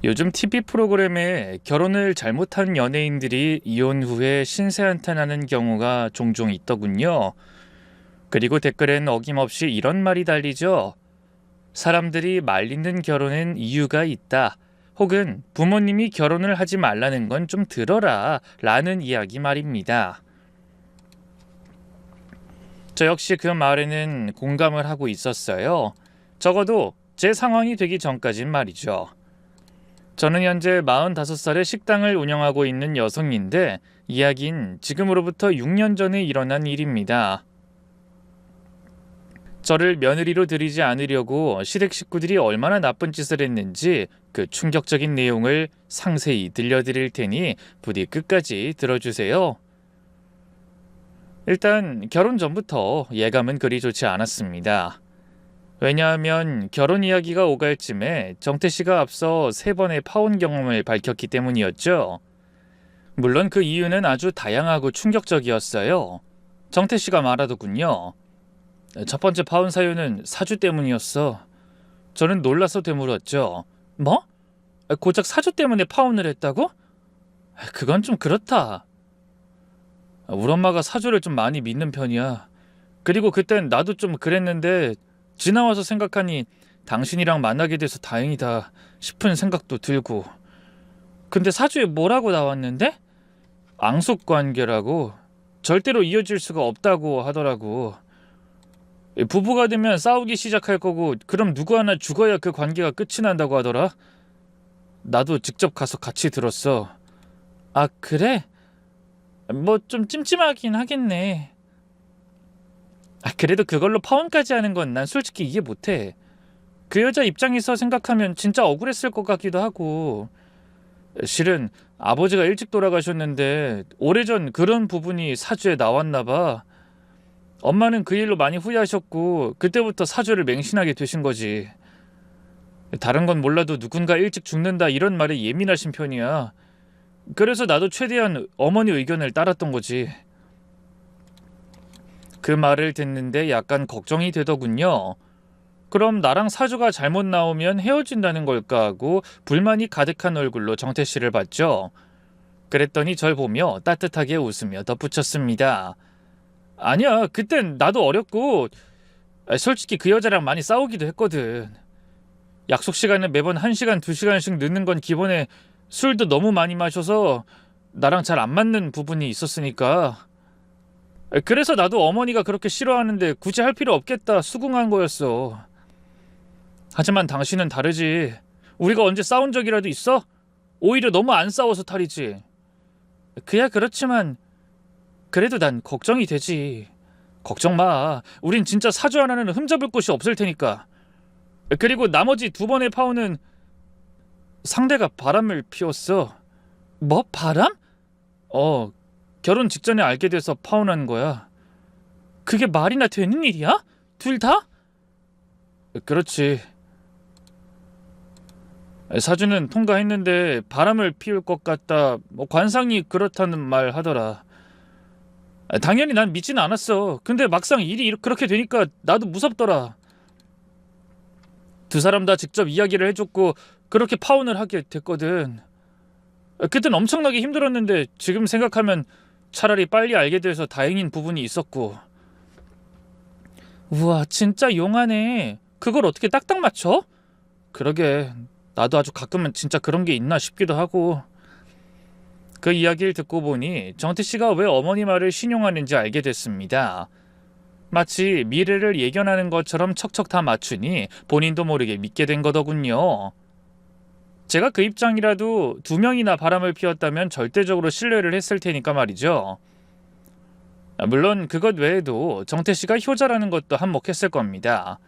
요즘 TV 프로그램에 결혼을 잘못한 연예인들이 이혼 후에 신세한탄하는 경우가 종종 있더군요. 그리고 댓글엔 어김없이 이런 말이 달리죠. 사람들이 말리는 결혼엔 이유가 있다. 혹은 부모님이 결혼을 하지 말라는 건 좀 들어라 라는 이야기 말입니다. 저 역시 그 말에는 공감을 하고 있었어요. 적어도 제 상황이 되기 전까진 말이죠. 저는 현재 45살의 식당을 운영하고 있는 여성인데 이야기는 지금으로부터 6년 전에 일어난 일입니다. 저를 며느리로 들이지 않으려고 시댁 식구들이 얼마나 나쁜 짓을 했는지 그 충격적인 내용을 상세히 들려드릴 테니 부디 끝까지 들어주세요. 일단 결혼 전부터 예감은 그리 좋지 않았습니다. 왜냐하면 결혼 이야기가 오갈 쯤에 정태 씨가 앞서 3번의 파혼 경험을 밝혔기 때문이었죠. 물론 그 이유는 아주 다양하고 충격적이었어요. 정태 씨가 말하더군요. 첫 번째 파혼 사유는 사주 때문이었어. 저는 놀라서 되물었죠. 뭐? 고작 사주 때문에 파혼을 했다고? 그건 좀 그렇다. 우리 엄마가 사주를 좀 많이 믿는 편이야. 그리고 그땐 나도 좀 그랬는데 지나와서 생각하니 당신이랑 만나게 돼서 다행이다 싶은 생각도 들고. 근데 사주에 뭐라고 나왔는데? 앙숙관계라고. 절대로 이어질 수가 없다고 하더라고. 부부가 되면 싸우기 시작할 거고 그럼 누구 하나 죽어야 그 관계가 끝이 난다고 하더라. 나도 직접 가서 같이 들었어. 아, 그래? 뭐 좀 찜찜하긴 하겠네. 그래도 그걸로 파혼까지 하는 건 난 솔직히 이해 못해. 그 여자 입장에서 생각하면 진짜 억울했을 것 같기도 하고. 실은 아버지가 일찍 돌아가셨는데 오래전 그런 부분이 사주에 나왔나 봐. 엄마는 그 일로 많이 후회하셨고 그때부터 사주를 맹신하게 되신 거지. 다른 건 몰라도 누군가 일찍 죽는다 이런 말에 예민하신 편이야. 그래서 나도 최대한 어머니 의견을 따랐던 거지. 그 말을 듣는데 약간 걱정이 되더군요. 그럼 나랑 사주가 잘못 나오면 헤어진다는 걸까 하고 불만이 가득한 얼굴로 정태 씨를 봤죠. 그랬더니 절 보며 따뜻하게 웃으며 덧붙였습니다. 아니야, 그땐 나도 어렸고 솔직히 그 여자랑 많이 싸우기도 했거든. 약속 시간에 매번 1시간, 2시간씩 늦는 건 기본에 술도 너무 많이 마셔서 나랑 잘 안 맞는 부분이 있었으니까. 그래서 나도 어머니가 그렇게 싫어하는데 굳이 할 필요 없겠다 수긍한 거였어. 하지만 당신은 다르지. 우리가 언제 싸운 적이라도 있어? 오히려 너무 안 싸워서 탈이지. 그야 그렇지만 그래도 난 걱정이 되지. 걱정 마. 우린 진짜 사주 하나는 흠잡을 곳이 없을 테니까. 그리고 나머지 2번의 파혼은 상대가 바람을 피웠어. 뭐? 바람? 결혼 직전에 알게 돼서 파혼한 거야. 그게 말이나 되는 일이야? 둘 다? 그렇지. 사주는 통과했는데 바람을 피울 것 같다. 관상이 그렇다는 말 하더라. 당연히 난 믿지는 않았어. 근데 막상 일이 그렇게 되니까 나도 무섭더라. 2사람 다 직접 이야기를 해줬고 그렇게 파혼을 하게 됐거든. 그땐 엄청나게 힘들었는데 지금 생각하면 차라리 빨리 알게 돼서 다행인 부분이 있었고. 우와, 진짜 용하네. 그걸 어떻게 딱딱 맞춰? 그러게, 나도 아주 가끔은 진짜 그런 게 있나 싶기도 하고. 그 이야기를 듣고 보니 정태 씨가 왜 어머니 말을 신용하는지 알게 됐습니다. 마치 미래를 예견하는 것처럼 척척 다 맞추니 본인도 모르게 믿게 된 거더군요. 제가 그 입장이라도 2명이나 바람을 피웠다면 절대적으로 신뢰를 했을 테니까 말이죠. 물론 그것 외에도 정태 씨가 효자라는 것도 한몫했을 겁니다.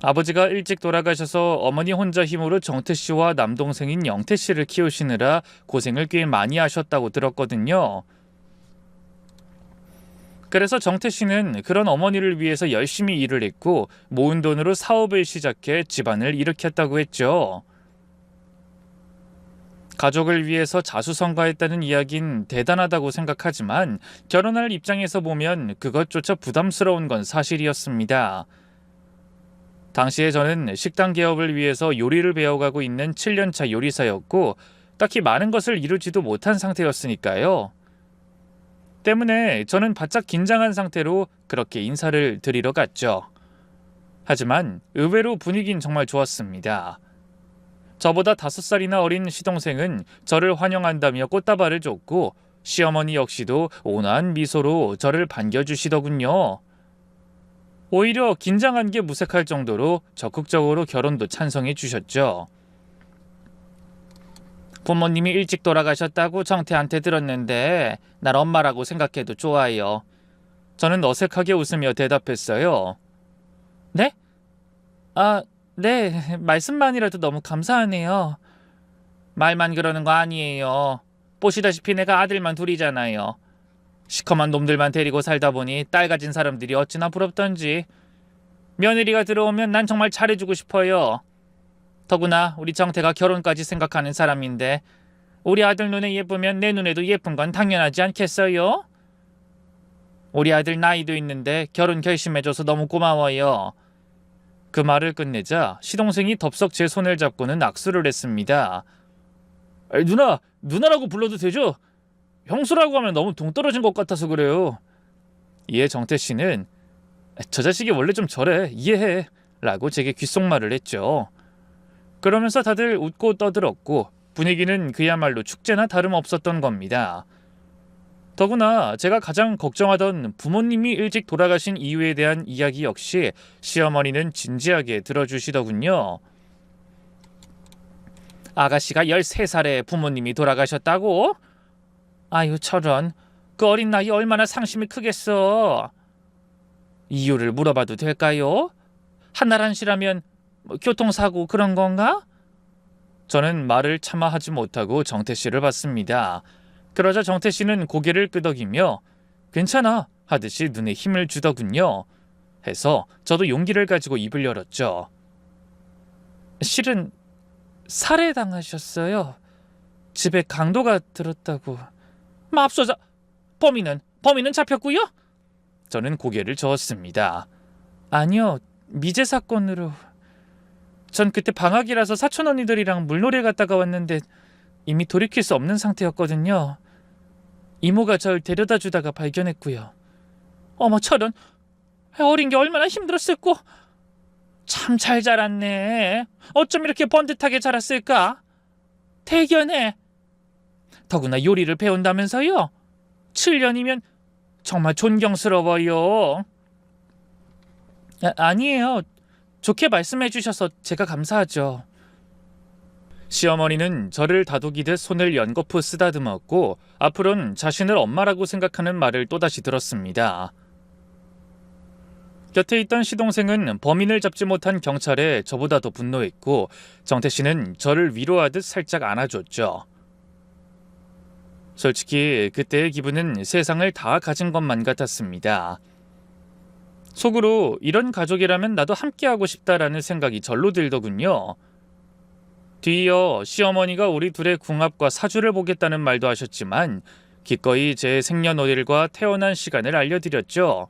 아버지가 일찍 돌아가셔서 어머니 혼자 힘으로 정태 씨와 남동생인 영태 씨를 키우시느라 고생을 꽤 많이 하셨다고 들었거든요. 그래서 정태 씨는 그런 어머니를 위해서 열심히 일을 했고 모은 돈으로 사업을 시작해 집안을 일으켰다고 했죠. 가족을 위해서 자수성가했다는 이야기는 대단하다고 생각하지만 결혼할 입장에서 보면 그것조차 부담스러운 건 사실이었습니다. 당시에 저는 식당 개업을 위해서 요리를 배워가고 있는 7년차 요리사였고 딱히 많은 것을 이루지도 못한 상태였으니까요. 때문에 저는 바짝 긴장한 상태로 그렇게 인사를 드리러 갔죠. 하지만 의외로 분위기는 정말 좋았습니다. 저보다 5살이나 어린 시동생은 저를 환영한다며 꽃다발을 줬고 시어머니 역시도 온화한 미소로 저를 반겨주시더군요. 오히려 긴장한 게 무색할 정도로 적극적으로 결혼도 찬성해 주셨죠. 부모님이 일찍 돌아가셨다고 정태한테 들었는데 날 엄마라고 생각해도 좋아요. 저는 어색하게 웃으며 대답했어요. 네? 네. 말씀만이라도 너무 감사하네요. 말만 그러는 거 아니에요. 보시다시피 내가 아들만 둘이잖아요. 시커먼 놈들만 데리고 살다 보니 딸 가진 사람들이 어찌나 부럽던지. 며느리가 들어오면 난 정말 잘해주고 싶어요. 더구나 우리 정태가 결혼까지 생각하는 사람인데 우리 아들 눈에 예쁘면 내 눈에도 예쁜 건 당연하지 않겠어요? 우리 아들 나이도 있는데 결혼 결심해줘서 너무 고마워요. 그 말을 끝내자 시동생이 덥석 제 손을 잡고는 악수를 했습니다. 누나라고 불러도 되죠? 형수라고 하면 너무 동떨어진 것 같아서 그래요. 이에 정태씨는 저 자식이 원래 좀 저래, 이해해 라고 제게 귓속말을 했죠. 그러면서 다들 웃고 떠들었고 분위기는 그야말로 축제나 다름없었던 겁니다. 더구나 제가 가장 걱정하던 부모님이 일찍 돌아가신 이유에 대한 이야기 역시 시어머니는 진지하게 들어주시더군요. 아가씨가 13살에 부모님이 돌아가셨다고? 아유 저런, 그 어린 나이 얼마나 상심이 크겠어. 이유를 물어봐도 될까요? 한나란 씨라면 교통사고 그런 건가? 저는 말을 차마 하지 못하고 정태씨를 봤습니다. 그러자 정태씨는 고개를 끄덕이며 괜찮아 하듯이 눈에 힘을 주더군요. 해서 저도 용기를 가지고 입을 열었죠. 실은 살해당하셨어요. 집에 강도가 들었다고. 맙소사, 범인은 잡혔고요? 저는 고개를 저었습니다. 아니요, 미제 사건으로. 전 그때 방학이라서 사촌 언니들이랑 물놀이에 갔다가 왔는데 이미 돌이킬 수 없는 상태였거든요. 이모가 절 데려다 주다가 발견했고요. 어머 저런, 어린 게 얼마나 힘들었을꼬. 참 잘 자랐네. 어쩜 이렇게 번듯하게 자랐을까? 대견해. 더구나 요리를 배운다면서요? 7년이면 정말 존경스러워요. 아니에요. 좋게 말씀해 주셔서 제가 감사하죠. 시어머니는 저를 다독이듯 손을 연거푸 쓰다듬었고 앞으로는 자신을 엄마라고 생각하는 말을 또다시 들었습니다. 곁에 있던 시동생은 범인을 잡지 못한 경찰에 저보다 더 분노했고 정태씨는 저를 위로하듯 살짝 안아줬죠. 솔직히 그때의 기분은 세상을 다 가진 것만 같았습니다. 속으로 이런 가족이라면 나도 함께하고 싶다라는 생각이 절로 들더군요. 뒤이어 시어머니가 우리 둘의 궁합과 사주를 보겠다는 말도 하셨지만 기꺼이 제 생년월일과 태어난 시간을 알려드렸죠.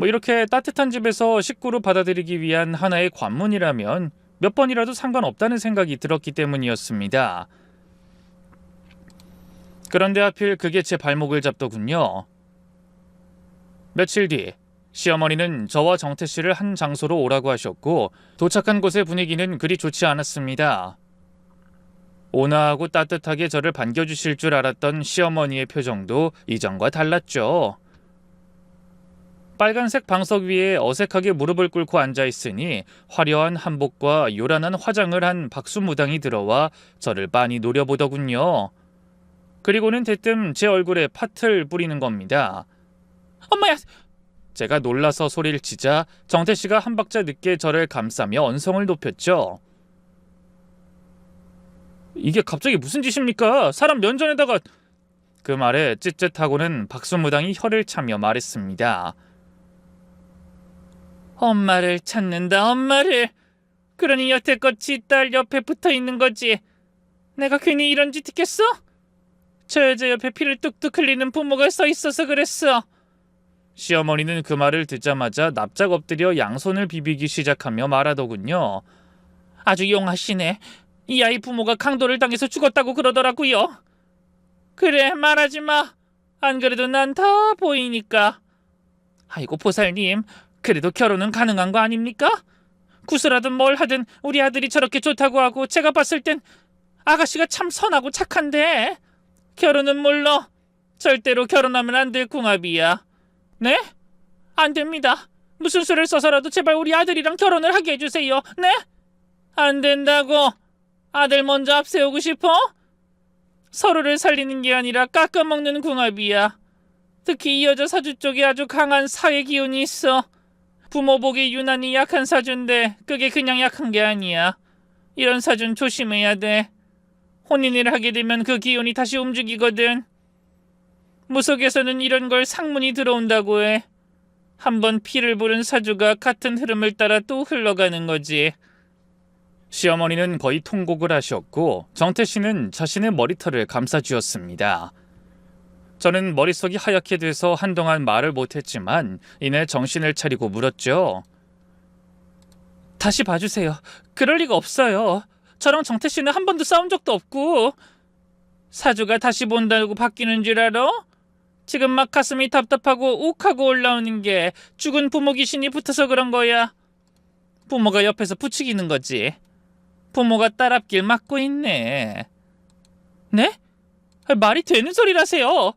이렇게 따뜻한 집에서 식구로 받아들이기 위한 하나의 관문이라면 몇 번이라도 상관없다는 생각이 들었기 때문이었습니다. 그런데 하필 그게 제 발목을 잡더군요. 며칠 뒤 시어머니는 저와 정태씨를 한 장소로 오라고 하셨고 도착한 곳의 분위기는 그리 좋지 않았습니다. 온화하고 따뜻하게 저를 반겨주실 줄 알았던 시어머니의 표정도 이전과 달랐죠. 빨간색 방석 위에 어색하게 무릎을 꿇고 앉아있으니 화려한 한복과 요란한 화장을 한 박수무당이 들어와 저를 빤히 노려보더군요. 그리고는 대뜸 제 얼굴에 팥을 뿌리는 겁니다. 엄마야! 제가 놀라서 소리를 치자 정태씨가 한 박자 늦게 저를 감싸며 언성을 높였죠. 이게 갑자기 무슨 짓입니까? 사람 면전에다가... 그 말에 쯧쯧하고는 박수무당이 혀를 차며 말했습니다. 엄마를 찾는다, 엄마를. 그러니 여태껏 지 딸 옆에 붙어있는 거지. 내가 괜히 이런 짓 했겠어? 저 여자 옆에 피를 뚝뚝 흘리는 부모가 서 있어서 그랬어. 시어머니는 그 말을 듣자마자 납작 엎드려 양손을 비비기 시작하며 말하더군요. 아주 용하시네. 이 아이 부모가 강도를 당해서 죽었다고 그러더라고요. 그래, 말하지 마. 안 그래도 난 다 보이니까. 아이고, 보살님, 그래도 결혼은 가능한 거 아닙니까? 구슬하든 뭘 하든 우리 아들이 저렇게 좋다고 하고 제가 봤을 땐 아가씨가 참 선하고 착한데 결혼은 물론 절대로 결혼하면 안 될 궁합이야. 네? 안 됩니다. 무슨 수를 써서라도 제발 우리 아들이랑 결혼을 하게 해주세요. 네? 안 된다고. 아들 먼저 앞세우고 싶어? 서로를 살리는 게 아니라 깎아먹는 궁합이야. 특히 이 여자 사주 쪽에 아주 강한 사회 기운이 있어. 부모 복이 유난히 약한 사주인데 그게 그냥 약한 게 아니야. 이런 사주는 조심해야 돼. 혼인을 하게 되면 그 기운이 다시 움직이거든. 무속에서는 이런 걸 상문이 들어온다고 해. 한번 피를 부른 사주가 같은 흐름을 따라 또 흘러가는 거지. 시어머니는 거의 통곡을 하셨고 정태 씨는 자신의 머리털을 감싸쥐었습니다. 저는 머릿속이 하얗게 돼서 한동안 말을 못했지만 이내 정신을 차리고 물었죠. 다시 봐주세요. 그럴 리가 없어요. 저랑 정태 씨는 한 번도 싸운 적도 없고. 사주가 다시 본다고 바뀌는 줄 알아? 지금 막 가슴이 답답하고 욱하고 올라오는 게 죽은 부모 귀신이 붙어서 그런 거야. 부모가 옆에서 부추기는 거지. 부모가 딸 앞길 막고 있네. 네? 말이 되는 소리라세요.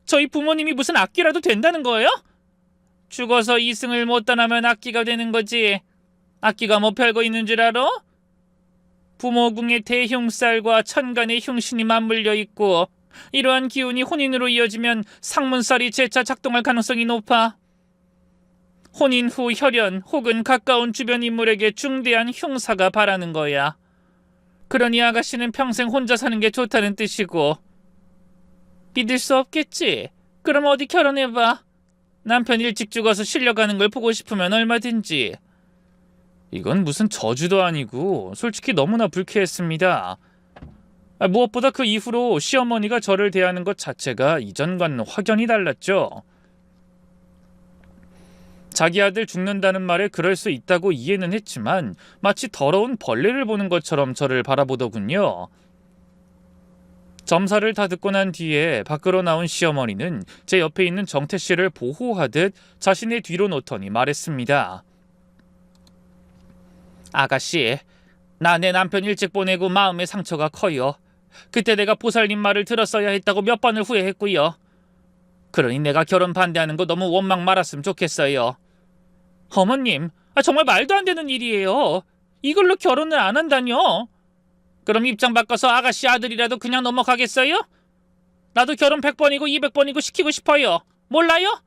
저희 부모님이 무슨 악기라도 된다는 거예요? 죽어서 이승을 못 떠나면 악기가 되는 거지. 악기가 뭐 별거 있는 줄 알아? 부모궁의 대흉살과 천간의 흉신이 맞물려 있고 이러한 기운이 혼인으로 이어지면 상문살이 재차 작동할 가능성이 높아. 혼인 후 혈연 혹은 가까운 주변 인물에게 중대한 흉사가 바라는 거야. 그러니 아가씨는 평생 혼자 사는 게 좋다는 뜻이고. 믿을 수 없겠지? 그럼 어디 결혼해봐. 남편 일찍 죽어서 실려가는 걸 보고 싶으면 얼마든지. 이건 무슨 저주도 아니고 솔직히 너무나 불쾌했습니다. 무엇보다 그 이후로 시어머니가 저를 대하는 것 자체가 이전과는 확연히 달랐죠. 자기 아들 죽는다는 말에 그럴 수 있다고 이해는 했지만 마치 더러운 벌레를 보는 것처럼 저를 바라보더군요. 점사를 다 듣고 난 뒤에 밖으로 나온 시어머니는 제 옆에 있는 정태 씨를 보호하듯 자신의 뒤로 놓더니 말했습니다. 아가씨, 나 내 남편 일찍 보내고 마음의 상처가 커요. 그때 내가 보살님 말을 들었어야 했다고 몇 번을 후회했고요. 그러니 내가 결혼 반대하는 거 너무 원망 말았으면 좋겠어요. 어머님, 정말 말도 안 되는 일이에요. 이걸로 결혼을 안 한다뇨? 그럼 입장 바꿔서 아가씨 아들이라도 그냥 넘어가겠어요? 나도 결혼 100번이고 200번이고 시키고 싶어요. 몰라요?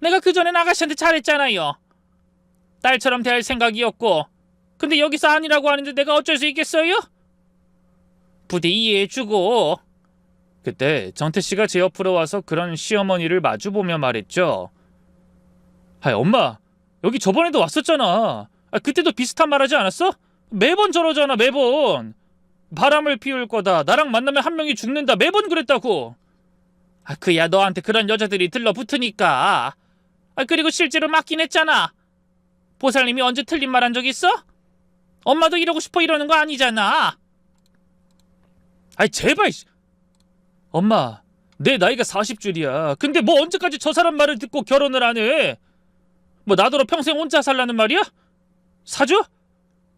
내가 그전엔 아가씨한테 잘했잖아요. 딸처럼 대할 생각이었고. 근데 여기서 아니라고 하는데 내가 어쩔 수 있겠어요? 부디 이해해주고. 그때 정태씨가 제 옆으로 와서 그런 시어머니를 마주보며 말했죠. 엄마, 여기 저번에도 왔었잖아. 그때도 비슷한 말 하지 않았어? 매번 저러잖아, 매번. 바람을 피울 거다, 나랑 만나면 한 명이 죽는다, 매번 그랬다고. 그야 너한테 그런 여자들이 들러붙으니까. 그리고 실제로 맞긴 했잖아. 보살님이 언제 틀린 말 한 적 있어? 엄마도 이러고 싶어 이러는 거 아니잖아. 제발. 엄마, 내 나이가 40줄이야. 근데 뭐 언제까지 저 사람 말을 듣고 결혼을 안 해? 뭐 나더러 평생 혼자 살라는 말이야? 사주?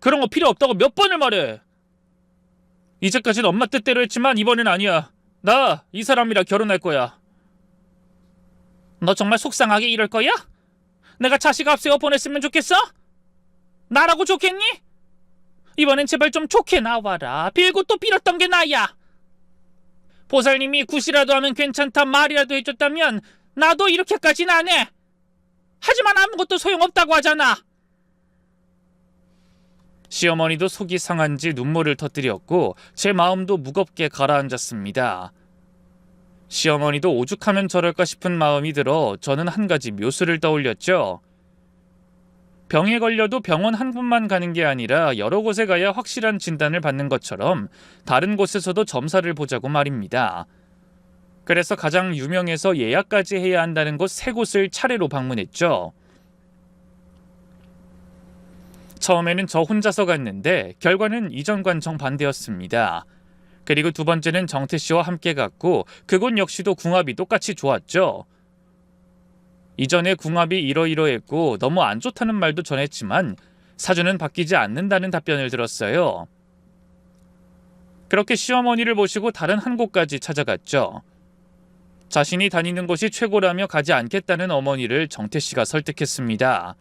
그런 거 필요 없다고 몇 번을 말해. 이제까지는 엄마 뜻대로 했지만 이번엔 아니야. 나 이 사람이랑 결혼할 거야. 너 정말 속상하게 이럴 거야? 내가 자식 앞세워 보냈으면 좋겠어? 나라고 좋겠니? 이번엔 제발 좀 좋게 나와라. 빌고 또 빌었던 게 나야. 보살님이 굿이라도 하면 괜찮다 말이라도 해줬다면 나도 이렇게까지는 안 해. 하지만 아무것도 소용없다고 하잖아. 시어머니도 속이 상한지 눈물을 터뜨렸고 제 마음도 무겁게 가라앉았습니다. 시어머니도 오죽하면 저럴까 싶은 마음이 들어 저는 한 가지 묘수를 떠올렸죠. 병에 걸려도 병원 한 군만 가는 게 아니라 여러 곳에 가야 확실한 진단을 받는 것처럼 다른 곳에서도 점사를 보자고 말입니다. 그래서 가장 유명해서 예약까지 해야 한다는 곳 3곳을 차례로 방문했죠. 처음에는 저 혼자서 갔는데 결과는 이전과는 정반대였습니다. 그리고 두 번째는 정태 씨와 함께 갔고 그곳 역시도 궁합이 똑같이 좋았죠. 이전에 궁합이 이러이러했고 너무 안 좋다는 말도 전했지만 사주는 바뀌지 않는다는 답변을 들었어요. 그렇게 시어머니를 모시고 다른 한 곳까지 찾아갔죠. 자신이 다니는 곳이 최고라며 가지 않겠다는 어머니를 정태 씨가 설득했습니다.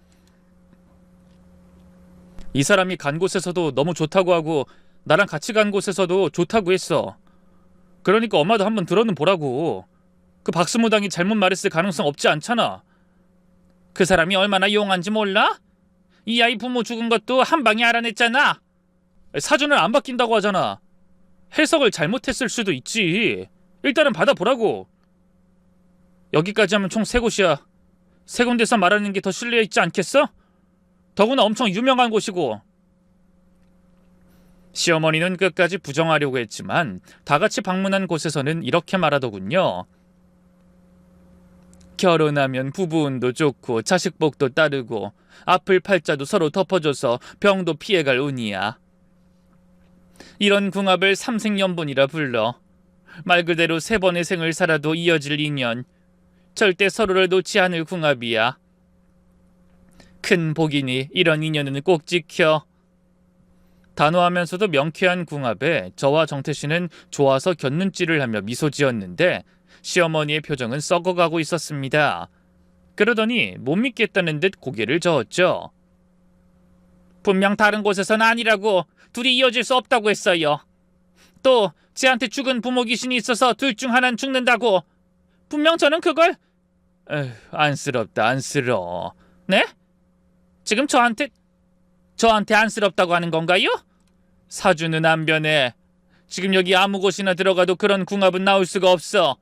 이 사람이 간 곳에서도 너무 좋다고 하고 나랑 같이 간 곳에서도 좋다고 했어. 그러니까 엄마도 한번 들어는 보라고. 그 박스무당이 잘못 말했을 가능성 없지 않잖아. 그 사람이 얼마나 용한지 몰라? 이 아이 부모 죽은 것도 한 방에 알아냈잖아. 사주는 안 바뀐다고 하잖아. 해석을 잘못했을 수도 있지. 일단은 받아보라고. 여기까지 하면 총 3곳이야. 3군데서 말하는 게 더 신뢰 있지 않겠어? 더구나 엄청 유명한 곳이고. 시어머니는 끝까지 부정하려고 했지만 다 같이 방문한 곳에서는 이렇게 말하더군요. 결혼하면 부부운도 좋고 자식복도 따르고 아플 팔자도 서로 덮어줘서 병도 피해갈 운이야. 이런 궁합을 삼생연분이라 불러. 말 그대로 3번의 생을 살아도 이어질 인연. 절대 서로를 놓지 않을 궁합이야. 큰 복이니 이런 인연은 꼭 지켜. 단호하면서도 명쾌한 궁합에 저와 정태 씨는 좋아서 곁눈질을 하며 미소 지었는데 시어머니의 표정은 썩어가고 있었습니다. 그러더니 못 믿겠다는 듯 고개를 저었죠. 분명 다른 곳에선 아니라고. 둘이 이어질 수 없다고 했어요. 또 쟤한테 죽은 부모 귀신이 있어서 둘 중 하나는 죽는다고. 분명 저는 그걸... 안쓰럽다 안쓰러워. 네? 지금 저한테 안쓰럽다고 하는 건가요? 사주는 안 변해. 지금 여기 아무 곳이나 들어가도 그런 궁합은 나올 수가 없어.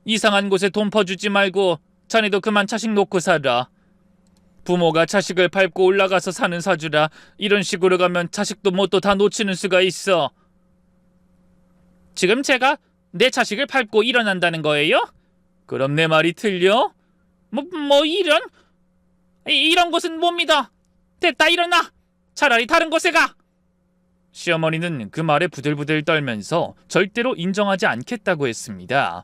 이상한 곳에 돈 퍼주지 말고 자네도 그만 자식 놓고 살아. 부모가 자식을 밟고 올라가서 사는 사주라 이런 식으로 가면 자식도 뭣도 다 놓치는 수가 있어. 지금 제가 내 자식을 밟고 일어난다는 거예요? 그럼 내 말이 틀려? 이런 곳은 못 믿어. 됐다, 일어나. 차라리 다른 곳에 가. 시어머니는 그 말에 부들부들 떨면서 절대로 인정하지 않겠다고 했습니다.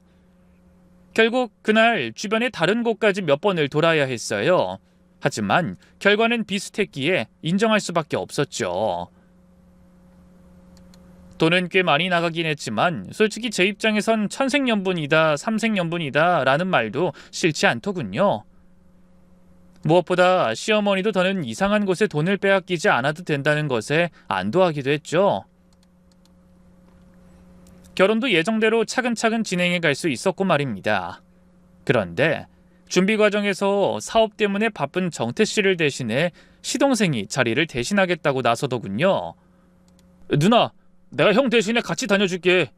결국 그날 주변의 다른 곳까지 몇 번을 돌아야 했어요. 하지만 결과는 비슷했기에 인정할 수밖에 없었죠. 돈은 꽤 많이 나가긴 했지만 솔직히 제 입장에선 천생연분이다, 삼생연분이다 라는 말도 싫지 않더군요. 무엇보다 시어머니도 더는 이상한 곳에 돈을 빼앗기지 않아도 된다는 것에 안도하기도 했죠. 결혼도 예정대로 차근차근 진행해 갈 수 있었고 말입니다. 그런데 준비 과정에서 사업 때문에 바쁜 정태 씨를 대신해 시동생이 자리를 대신하겠다고 나서더군요. 누나, 내가 형 대신에 같이 다녀줄게.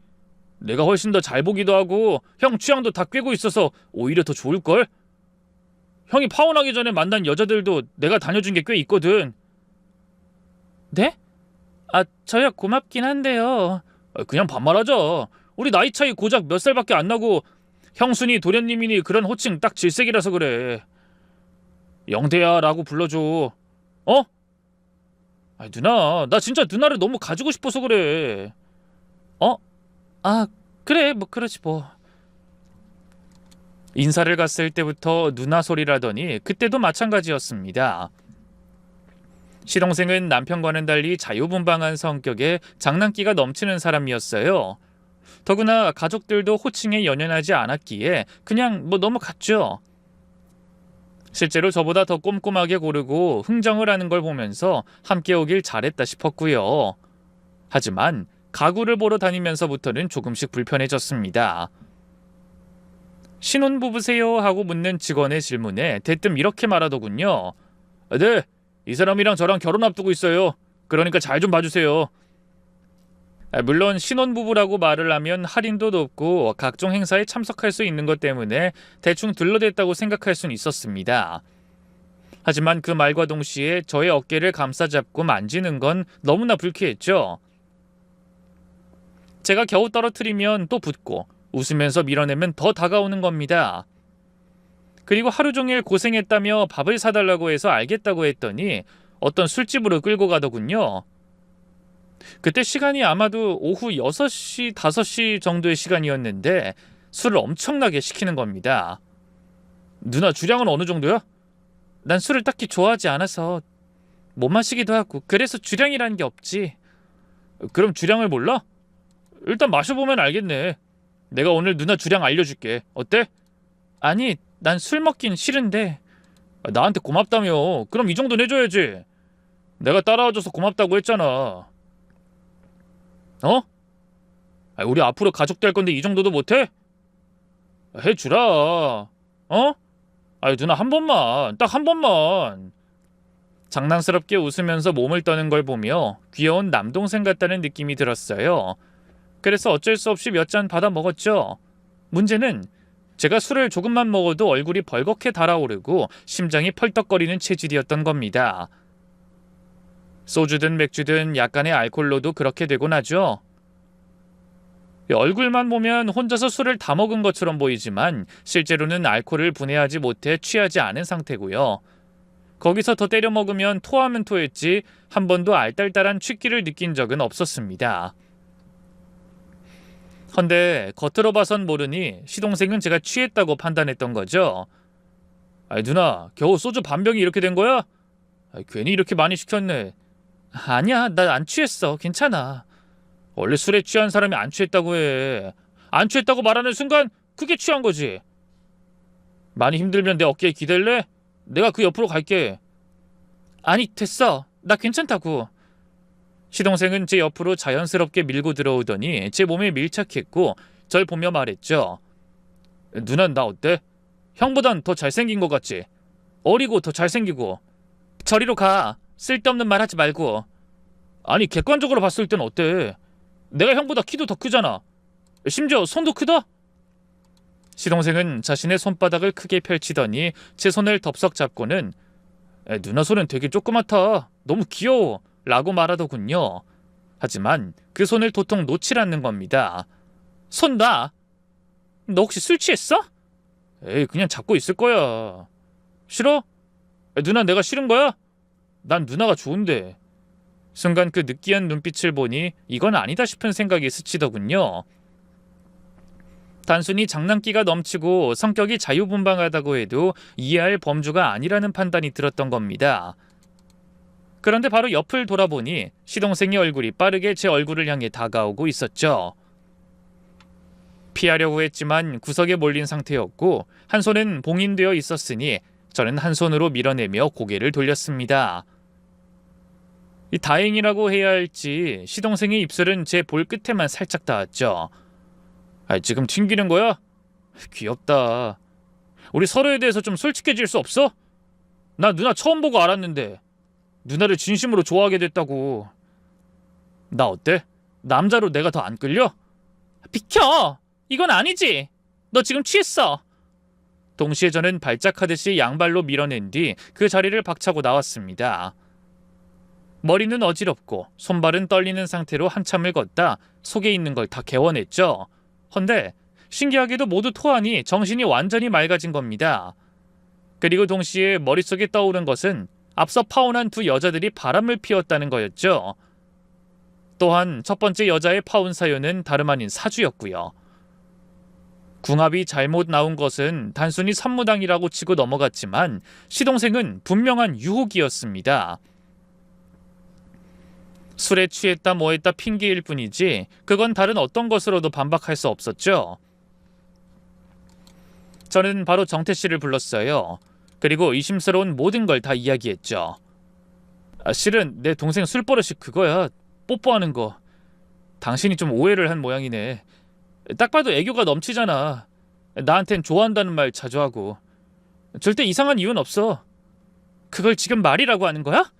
내가 훨씬 더 잘 보기도 하고 형 취향도 다 꿰고 있어서 오히려 더 좋을걸? 형이 파혼하기 전에 만난 여자들도 내가 다녀준 게 꽤 있거든. 네? 저야 고맙긴 한데요. 그냥 반말하자. 우리 나이 차이 고작 몇 살밖에 안 나고 형순이 도련님이니 그런 호칭 딱 질색이라서 그래. 영대야 라고 불러줘. 어? 누나, 나 진짜 누나를 너무 가지고 싶어서 그래. 그래, 뭐 그러지 뭐. 인사를 갔을 때부터 누나 소리라더니 그때도 마찬가지였습니다. 시동생은 남편과는 달리 자유분방한 성격에 장난기가 넘치는 사람이었어요. 더구나 가족들도 호칭에 연연하지 않았기에 그냥 넘어갔죠. 실제로 저보다 더 꼼꼼하게 고르고 흥정을 하는 걸 보면서 함께 오길 잘했다 싶었고요. 하지만 가구를 보러 다니면서부터는 조금씩 불편해졌습니다. 신혼부부세요? 하고 묻는 직원의 질문에 대뜸 이렇게 말하더군요. 네, 이 사람이랑 저랑 결혼 앞두고 있어요. 그러니까 잘 좀 봐주세요. 물론 신혼부부라고 말을 하면 할인도 높고 각종 행사에 참석할 수 있는 것 때문에 대충 둘러댔다고 생각할 수는 있었습니다. 하지만 그 말과 동시에 저의 어깨를 감싸잡고 만지는 건 너무나 불쾌했죠. 제가 겨우 떨어뜨리면 또 붙고 웃으면서 밀어내면 더 다가오는 겁니다. 그리고 하루 종일 고생했다며 밥을 사달라고 해서 알겠다고 했더니 어떤 술집으로 끌고 가더군요. 그때 시간이 아마도 오후 6시, 5시 정도의 시간이었는데 술을 엄청나게 시키는 겁니다. 누나 주량은 어느 정도야? 난 술을 딱히 좋아하지 않아서 못 마시기도 하고 그래서 주량이라는 게 없지. 그럼 주량을 몰라? 일단 마셔보면 알겠네. 내가 오늘 누나 주량 알려줄게. 어때? 아니, 난 술 먹긴 싫은데. 나한테 고맙다며. 그럼 이 정도는 해줘야지. 내가 따라와줘서 고맙다고 했잖아. 어? 우리 앞으로 가족 될 건데 이 정도도 못해? 해주라. 어? 누나 한 번만, 딱 한 번만. 장난스럽게 웃으면서 몸을 떠는 걸 보며 귀여운 남동생 같다는 느낌이 들었어요. 그래서 어쩔 수 없이 몇 잔 받아 먹었죠. 문제는 제가 술을 조금만 먹어도 얼굴이 벌겋게 달아오르고 심장이 펄떡거리는 체질이었던 겁니다. 소주든 맥주든 약간의 알코올로도 그렇게 되곤 하죠. 얼굴만 보면 혼자서 술을 다 먹은 것처럼 보이지만 실제로는 알코올을 분해하지 못해 취하지 않은 상태고요. 거기서 더 때려 먹으면 토하면 토했지 한 번도 알딸딸한 취기를 느낀 적은 없었습니다. 헌데 겉으로 봐선 모르니 시동생은 제가 취했다고 판단했던 거죠. 누나 겨우 소주 반병이 이렇게 된 거야? 괜히 이렇게 많이 시켰네. 아니야, 나 안 취했어. 괜찮아. 원래 술에 취한 사람이 안 취했다고 해. 안 취했다고 말하는 순간 그게 취한 거지. 많이 힘들면 내 어깨에 기댈래? 내가 그 옆으로 갈게. 아니, 됐어. 나 괜찮다고. 시동생은 제 옆으로 자연스럽게 밀고 들어오더니 제 몸에 밀착했고 절 보며 말했죠. 누난 나 어때? 형보단 더 잘생긴 것 같지? 어리고 더 잘생기고. 저리로 가. 쓸데없는 말 하지 말고. 아니, 객관적으로 봤을 땐 어때? 내가 형보다 키도 더 크잖아. 심지어 손도 크다? 시동생은 자신의 손바닥을 크게 펼치더니 제 손을 덥석 잡고는 누나 손은 되게 조그맣다. 너무 귀여워. 라고 말하더군요. 하지만 그 손을 도통 놓질 않는 겁니다. 손 놔. 너 혹시 술 취했어? 에이, 그냥 잡고 있을 거야. 싫어? 누나 내가 싫은 거야? 난 누나가 좋은데. 순간 그 느끼한 눈빛을 보니 이건 아니다 싶은 생각이 스치더군요. 단순히 장난기가 넘치고 성격이 자유분방하다고 해도 이해할 범주가 아니라는 판단이 들었던 겁니다. 그런데 바로 옆을 돌아보니 시동생의 얼굴이 빠르게 제 얼굴을 향해 다가오고 있었죠. 피하려고 했지만 구석에 몰린 상태였고 한 손은 봉인되어 있었으니 저는 한 손으로 밀어내며 고개를 돌렸습니다. 다행이라고 해야 할지 시동생의 입술은 제 볼 끝에만 살짝 닿았죠. 지금 튕기는 거야? 귀엽다. 우리 서로에 대해서 좀 솔직해질 수 없어? 나 누나 처음 보고 알았는데 누나를 진심으로 좋아하게 됐다고. 나 어때? 남자로 내가 더 안 끌려? 비켜! 이건 아니지! 너 지금 취했어! 동시에 저는 발작하듯이 양발로 밀어낸 뒤 그 자리를 박차고 나왔습니다. 머리는 어지럽고 손발은 떨리는 상태로 한참을 걷다 속에 있는 걸 다 개워냈죠. 헌데 신기하게도 모두 토하니 정신이 완전히 맑아진 겁니다. 그리고 동시에 머릿속에 떠오른 것은 앞서 파혼한 두 여자들이 바람을 피웠다는 거였죠. 또한 첫 번째 여자의 파혼 사연은 다름 아닌 사주였고요. 궁합이 잘못 나온 것은 단순히 선무당이라고 치고 넘어갔지만 시동생은 분명한 유혹이었습니다. 술에 취했다 뭐했다 핑계일 뿐이지 그건 다른 어떤 것으로도 반박할 수 없었죠. 저는 바로 정태 씨를 불렀어요. 그리고 의심스러운 모든 걸 다 이야기했죠. 실은 내 동생 술버릇이 그거야. 뽀뽀하는 거. 당신이 좀 오해를 한 모양이네. 딱 봐도 애교가 넘치잖아. 나한텐 좋아한다는 말 자주 하고. 절대 이상한 이유는 없어. 그걸 지금 말이라고 하는 거야?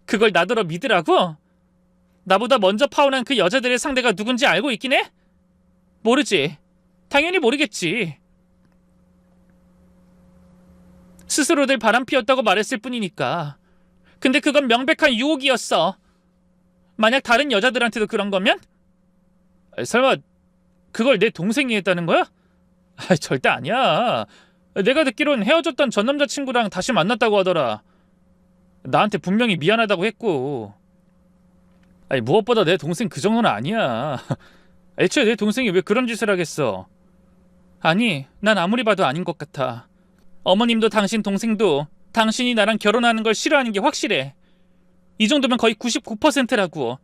그걸 나더러 믿으라고? 나보다 먼저 파혼한 그 여자들의 상대가 누군지 알고 있긴 해? 모르지. 당연히 모르겠지. 스스로들 바람 피웠다고 말했을 뿐이니까. 근데 그건 명백한 유혹이었어. 만약 다른 여자들한테도 그런 거면? 설마 그걸 내 동생이 했다는 거야? 아, 절대 아니야. 내가 듣기론 헤어졌던 전 남자친구랑 다시 만났다고 하더라. 나한테 분명히 미안하다고 했고. 아니, 무엇보다 내 동생 그 정도는 아니야. 애초에 내 동생이 왜 그런 짓을 하겠어? 아니, 난 아무리 봐도 아닌 것 같아. 어머님도 당신 동생도 당신이 나랑 결혼하는 걸 싫어하는 게 확실해. 이 정도면 거의 99%라고.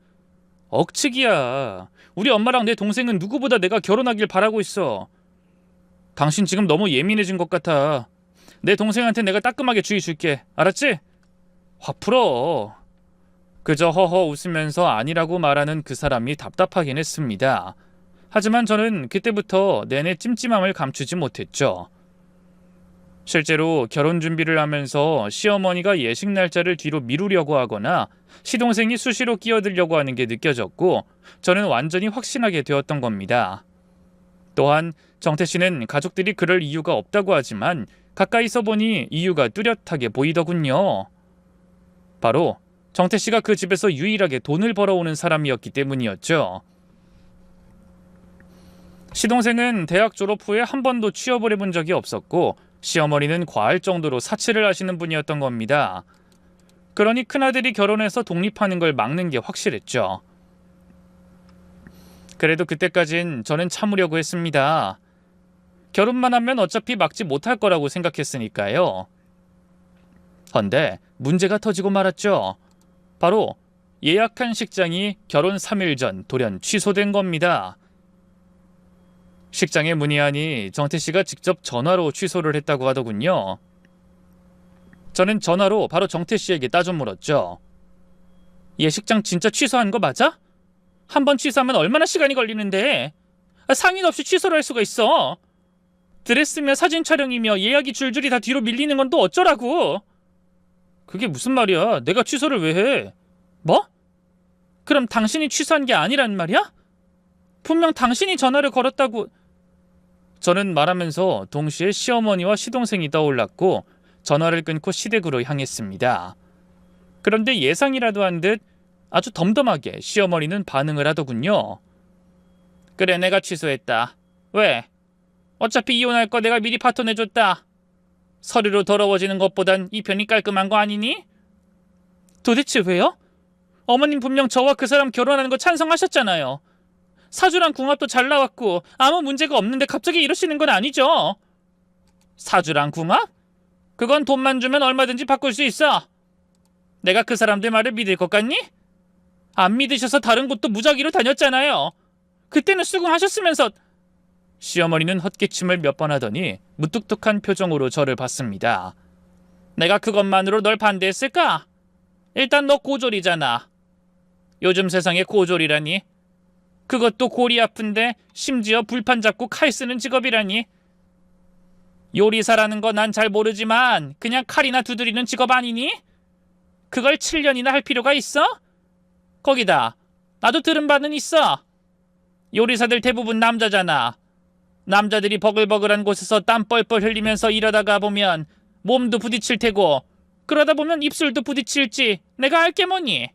억측이야. 우리 엄마랑 내 동생은 누구보다 내가 결혼하길 바라고 있어. 당신 지금 너무 예민해진 것 같아. 내 동생한테 내가 따끔하게 주의 줄게. 알았지? 확 풀어. 그저 허허 웃으면서 아니라고 말하는 그 사람이 답답하긴 했습니다. 하지만 저는 그때부터 내내 찜찜함을 감추지 못했죠. 실제로 결혼 준비를 하면서 시어머니가 예식 날짜를 뒤로 미루려고 하거나 시동생이 수시로 끼어들려고 하는 게 느껴졌고 저는 완전히 확신하게 되었던 겁니다. 또한 정태 씨는 가족들이 그럴 이유가 없다고 하지만 가까이서 보니 이유가 뚜렷하게 보이더군요. 바로 정태 씨가 그 집에서 유일하게 돈을 벌어오는 사람이었기 때문이었죠. 시동생은 대학 졸업 후에 한 번도 취업을 해본 적이 없었고 시어머니는 과할 정도로 사치를 하시는 분이었던 겁니다. 그러니 큰아들이 결혼해서 독립하는 걸 막는 게 확실했죠. 그래도 그때까진 저는 참으려고 했습니다. 결혼만 하면 어차피 막지 못할 거라고 생각했으니까요. 헌데 문제가 터지고 말았죠. 바로 예약한 식장이 결혼 3일 전 돌연 취소된 겁니다. 식장에 문의하니 정태 씨가 직접 전화로 취소를 했다고 하더군요. 저는 전화로 바로 정태 씨에게 따져 물었죠. 예식장 진짜 취소한 거 맞아? 한 번 취소하면 얼마나 시간이 걸리는데? 상의 없이 취소를 할 수가 있어. 드레스며 사진 촬영이며 예약이 줄줄이 다 뒤로 밀리는 건 또 어쩌라고? 그게 무슨 말이야? 내가 취소를 왜 해? 뭐? 그럼 당신이 취소한 게 아니란 말이야? 분명 당신이 전화를 걸었다고. 저는 말하면서 동시에 시어머니와 시동생이 떠올랐고 전화를 끊고 시댁으로 향했습니다. 그런데 예상이라도 한 듯 아주 덤덤하게 시어머니는 반응을 하더군요. 그래, 내가 취소했다. 왜? 어차피 이혼할 거 내가 미리 파토 내줬다. 서류로 더러워지는 것보단 이 편이 깔끔한 거 아니니? 도대체 왜요? 어머님 분명 저와 그 사람 결혼하는 거 찬성하셨잖아요. 사주랑 궁합도 잘 나왔고 아무 문제가 없는데 갑자기 이러시는 건 아니죠? 사주랑 궁합? 그건 돈만 주면 얼마든지 바꿀 수 있어. 내가 그 사람들 말을 믿을 것 같니? 안 믿으셔서 다른 곳도 무작위로 다녔잖아요. 그때는 수긍하셨으면서. 시어머니는 헛기침을 몇 번 하더니 무뚝뚝한 표정으로 저를 봤습니다. 내가 그것만으로 널 반대했을까? 일단 너 고졸이잖아. 요즘 세상에 고졸이라니? 그것도 골이 아픈데 심지어 불판 잡고 칼 쓰는 직업이라니? 요리사라는 거 난 잘 모르지만 그냥 칼이나 두드리는 직업 아니니? 그걸 7년이나 할 필요가 있어? 거기다 나도 들은 바는 있어. 요리사들 대부분 남자잖아. 남자들이 버글버글한 곳에서 땀 뻘뻘 흘리면서 일하다가 보면 몸도 부딪힐 테고 그러다 보면 입술도 부딪힐지 내가 알게 뭐니?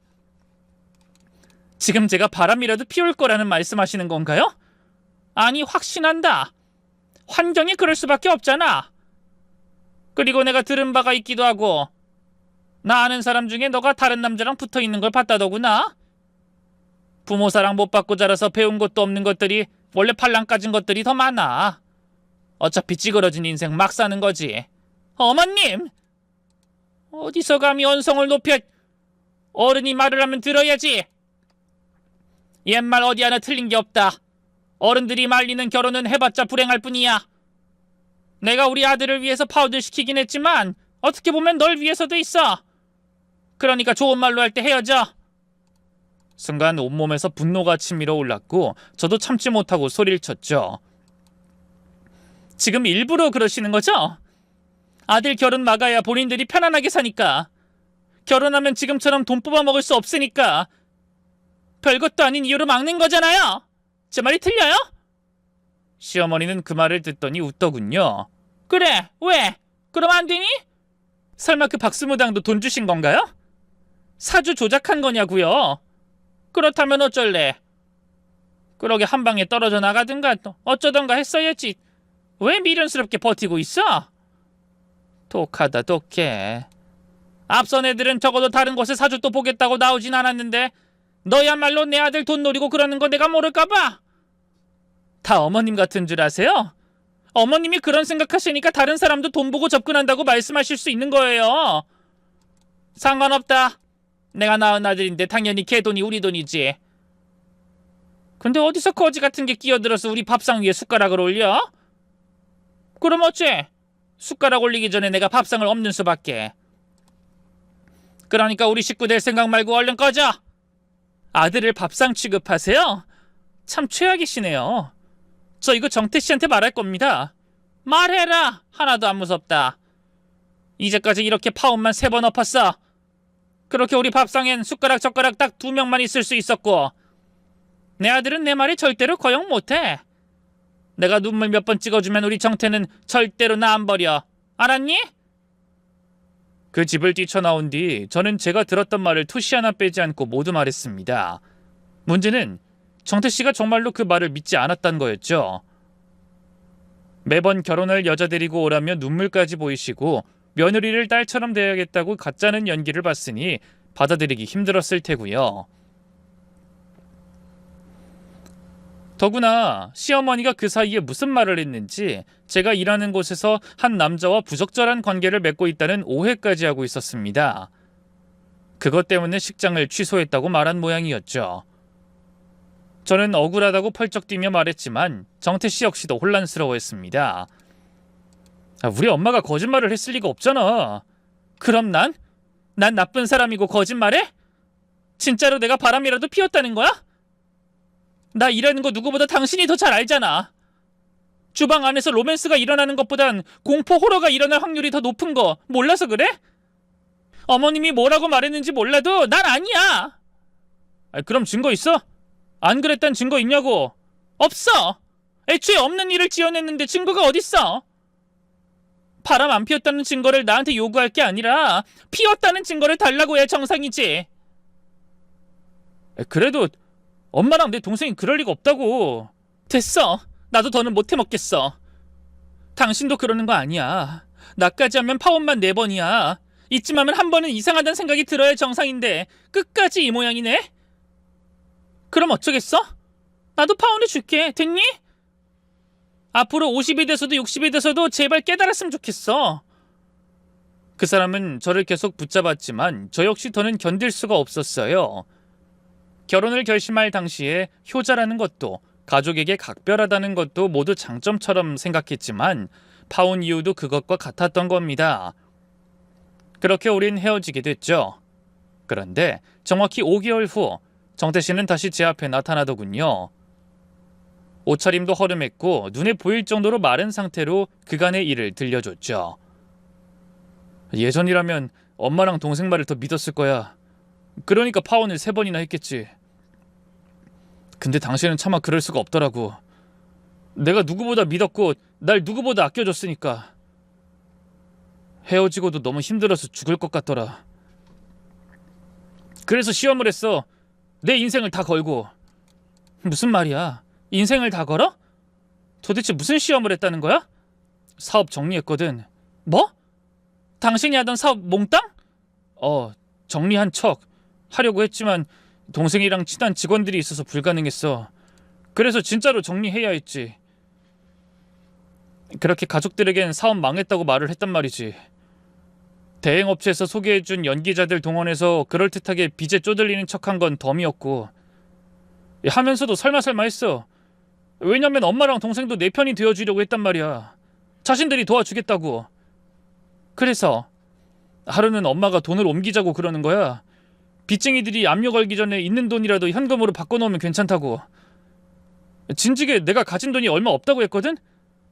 지금 제가 바람이라도 피울 거라는 말씀하시는 건가요? 아니, 확신한다. 환경이 그럴 수밖에 없잖아. 그리고 내가 들은 바가 있기도 하고 나 아는 사람 중에 너가 다른 남자랑 붙어있는 걸 봤다더구나. 부모 사랑 못 받고 자라서 배운 것도 없는 것들이 원래 팔랑 까진 것들이 더 많아. 어차피 찌그러진 인생 막 사는 거지. 어머님! 어디서 감히 언성을 높여. 어른이 말을 하면 들어야지. 옛말 어디 하나 틀린 게 없다. 어른들이 말리는 결혼은 해봤자 불행할 뿐이야. 내가 우리 아들을 위해서 파혼을 시키긴 했지만 어떻게 보면 널 위해서도 있어. 그러니까 좋은 말로 할 때 헤어져. 순간 온몸에서 분노가 치밀어 올랐고 저도 참지 못하고 소리를 쳤죠. 지금 일부러 그러시는 거죠? 아들 결혼 막아야 본인들이 편안하게 사니까. 결혼하면 지금처럼 돈 뽑아 먹을 수 없으니까. 별것도 아닌 이유로 막는 거잖아요. 제 말이 틀려요? 시어머니는 그 말을 듣더니 웃더군요. 그래, 왜? 그럼 안 되니? 설마 그 박스무당도 돈 주신 건가요? 사주 조작한 거냐고요? 그렇다면 어쩔래? 그러게 한 방에 떨어져 나가든가 어쩌던가 했어야지. 왜 미련스럽게 버티고 있어? 독하다 독해. 앞선 애들은 적어도 다른 곳에 사주 또 보겠다고 나오진 않았는데 너야말로 내 아들 돈 노리고 그러는 거 내가 모를까봐. 다 어머님 같은 줄 아세요? 어머님이 그런 생각하시니까 다른 사람도 돈 보고 접근한다고 말씀하실 수 있는 거예요. 상관없다. 내가 낳은 아들인데 당연히 걔 돈이 우리 돈이지. 근데 어디서 거지 같은 게 끼어들어서 우리 밥상 위에 숟가락을 올려? 그럼 어째? 숟가락 올리기 전에 내가 밥상을 엎는 수밖에. 그러니까 우리 식구 될 생각 말고 얼른 꺼져. 아들을 밥상 취급하세요? 참 최악이시네요. 저 이거 정태 씨한테 말할 겁니다. 말해라. 하나도 안 무섭다. 이제까지 이렇게 파혼만 3번 엎었어. 그렇게 우리 밥상엔 숟가락 젓가락 딱 2명만 있을 수 있었고 내 아들은 내 말이 절대로 거역 못해. 내가 눈물 몇 번 찍어주면 우리 정태는 절대로 나 안 버려. 알았니? 그 집을 뛰쳐나온 뒤 저는 제가 들었던 말을 토시 하나 빼지 않고 모두 말했습니다. 문제는 정태씨가 정말로 그 말을 믿지 않았다는 거였죠. 매번 결혼할 여자 데리고 오라며 눈물까지 보이시고 며느리를 딸처럼 대해야겠다고 가짜는 연기를 봤으니 받아들이기 힘들었을 테고요. 더구나 시어머니가 그 사이에 무슨 말을 했는지 제가 일하는 곳에서 한 남자와 부적절한 관계를 맺고 있다는 오해까지 하고 있었습니다. 그것 때문에 식장을 취소했다고 말한 모양이었죠. 저는 억울하다고 펄쩍 뛰며 말했지만 정태씨 역시도 혼란스러워했습니다. 우리 엄마가 거짓말을 했을 리가 없잖아. 그럼 난 나쁜 사람이고 거짓말해? 진짜로 내가 바람이라도 피웠다는 거야? 나 일하는 거 누구보다 당신이 더 잘 알잖아. 주방 안에서 로맨스가 일어나는 것보단 공포 호러가 일어날 확률이 더 높은 거 몰라서 그래? 어머님이 뭐라고 말했는지 몰라도 난 아니야. 그럼 증거 있어? 안 그랬단 증거 있냐고. 없어. 애초에 없는 일을 지어냈는데 증거가 어딨어. 바람 안 피웠다는 증거를 나한테 요구할 게 아니라 피웠다는 증거를 달라고 해야 정상이지. 그래도 엄마랑 내 동생이 그럴 리가 없다고. 됐어. 나도 더는 못 해먹겠어. 당신도 그러는 거 아니야. 나까지 하면 파혼만 4번이야. 이쯤 하면 한 번은 이상하다는 생각이 들어야 정상인데 끝까지 이 모양이네? 그럼 어쩌겠어? 나도 파혼해 줄게. 됐니? 앞으로 50이 돼서도 60이 돼서도 제발 깨달았으면 좋겠어. 그 사람은 저를 계속 붙잡았지만 저 역시 더는 견딜 수가 없었어요. 결혼을 결심할 당시에 효자라는 것도 가족에게 각별하다는 것도 모두 장점처럼 생각했지만 파혼 이유도 그것과 같았던 겁니다. 그렇게 우린 헤어지게 됐죠. 그런데 정확히 5개월 후 정태씨는 다시 제 앞에 나타나더군요. 옷차림도 허름했고 눈에 보일 정도로 마른 상태로 그간의 일을 들려줬죠. 예전이라면 엄마랑 동생 말을 더 믿었을 거야. 그러니까 파혼을 3번이나 했겠지. 근데 당신은 차마 그럴 수가 없더라고. 내가 누구보다 믿었고 날 누구보다 아껴줬으니까. 헤어지고도 너무 힘들어서 죽을 것 같더라. 그래서 시험을 했어. 내 인생을 다 걸고. 무슨 말이야? 인생을 다 걸어? 도대체 무슨 시험을 했다는 거야? 사업 정리했거든. 뭐? 당신이 하던 사업 몽땅? 정리한 척 하려고 했지만 동생이랑 친한 직원들이 있어서 불가능했어. 그래서 진짜로 정리해야 했지. 그렇게 가족들에겐 사업 망했다고 말을 했단 말이지. 대행업체에서 소개해준 연기자들 동원해서 그럴듯하게 빚에 쪼들리는 척한 건 덤이었고 하면서도 설마 했어. 왜냐면 엄마랑 동생도 내 편이 되어주려고 했단 말이야. 자신들이 도와주겠다고. 그래서 하루는 엄마가 돈을 옮기자고 그러는 거야. 빚쟁이들이 압류 걸기 전에 있는 돈이라도 현금으로 바꿔놓으면 괜찮다고. 진즉에 내가 가진 돈이 얼마 없다고 했거든?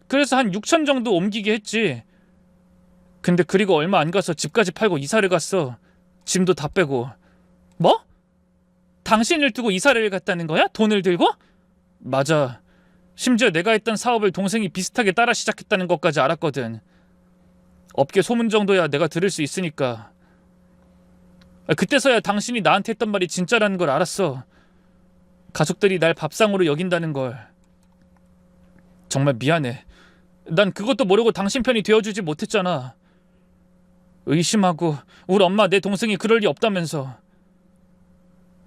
그래서 한 6천 정도 옮기게 했지. 근데 그리고 얼마 안 가서 집까지 팔고 이사를 갔어. 짐도 다 빼고. 뭐? 당신을 두고 이사를 갔다는 거야? 돈을 들고? 맞아. 심지어 내가 했던 사업을 동생이 비슷하게 따라 시작했다는 것까지 알았거든. 업계 소문 정도야 내가 들을 수 있으니까. 그때서야 당신이 나한테 했던 말이 진짜라는 걸 알았어. 가족들이 날 밥상으로 여긴다는 걸. 정말 미안해. 난 그것도 모르고 당신 편이 되어주지 못했잖아. 의심하고 우리 엄마 내 동생이 그럴 리 없다면서.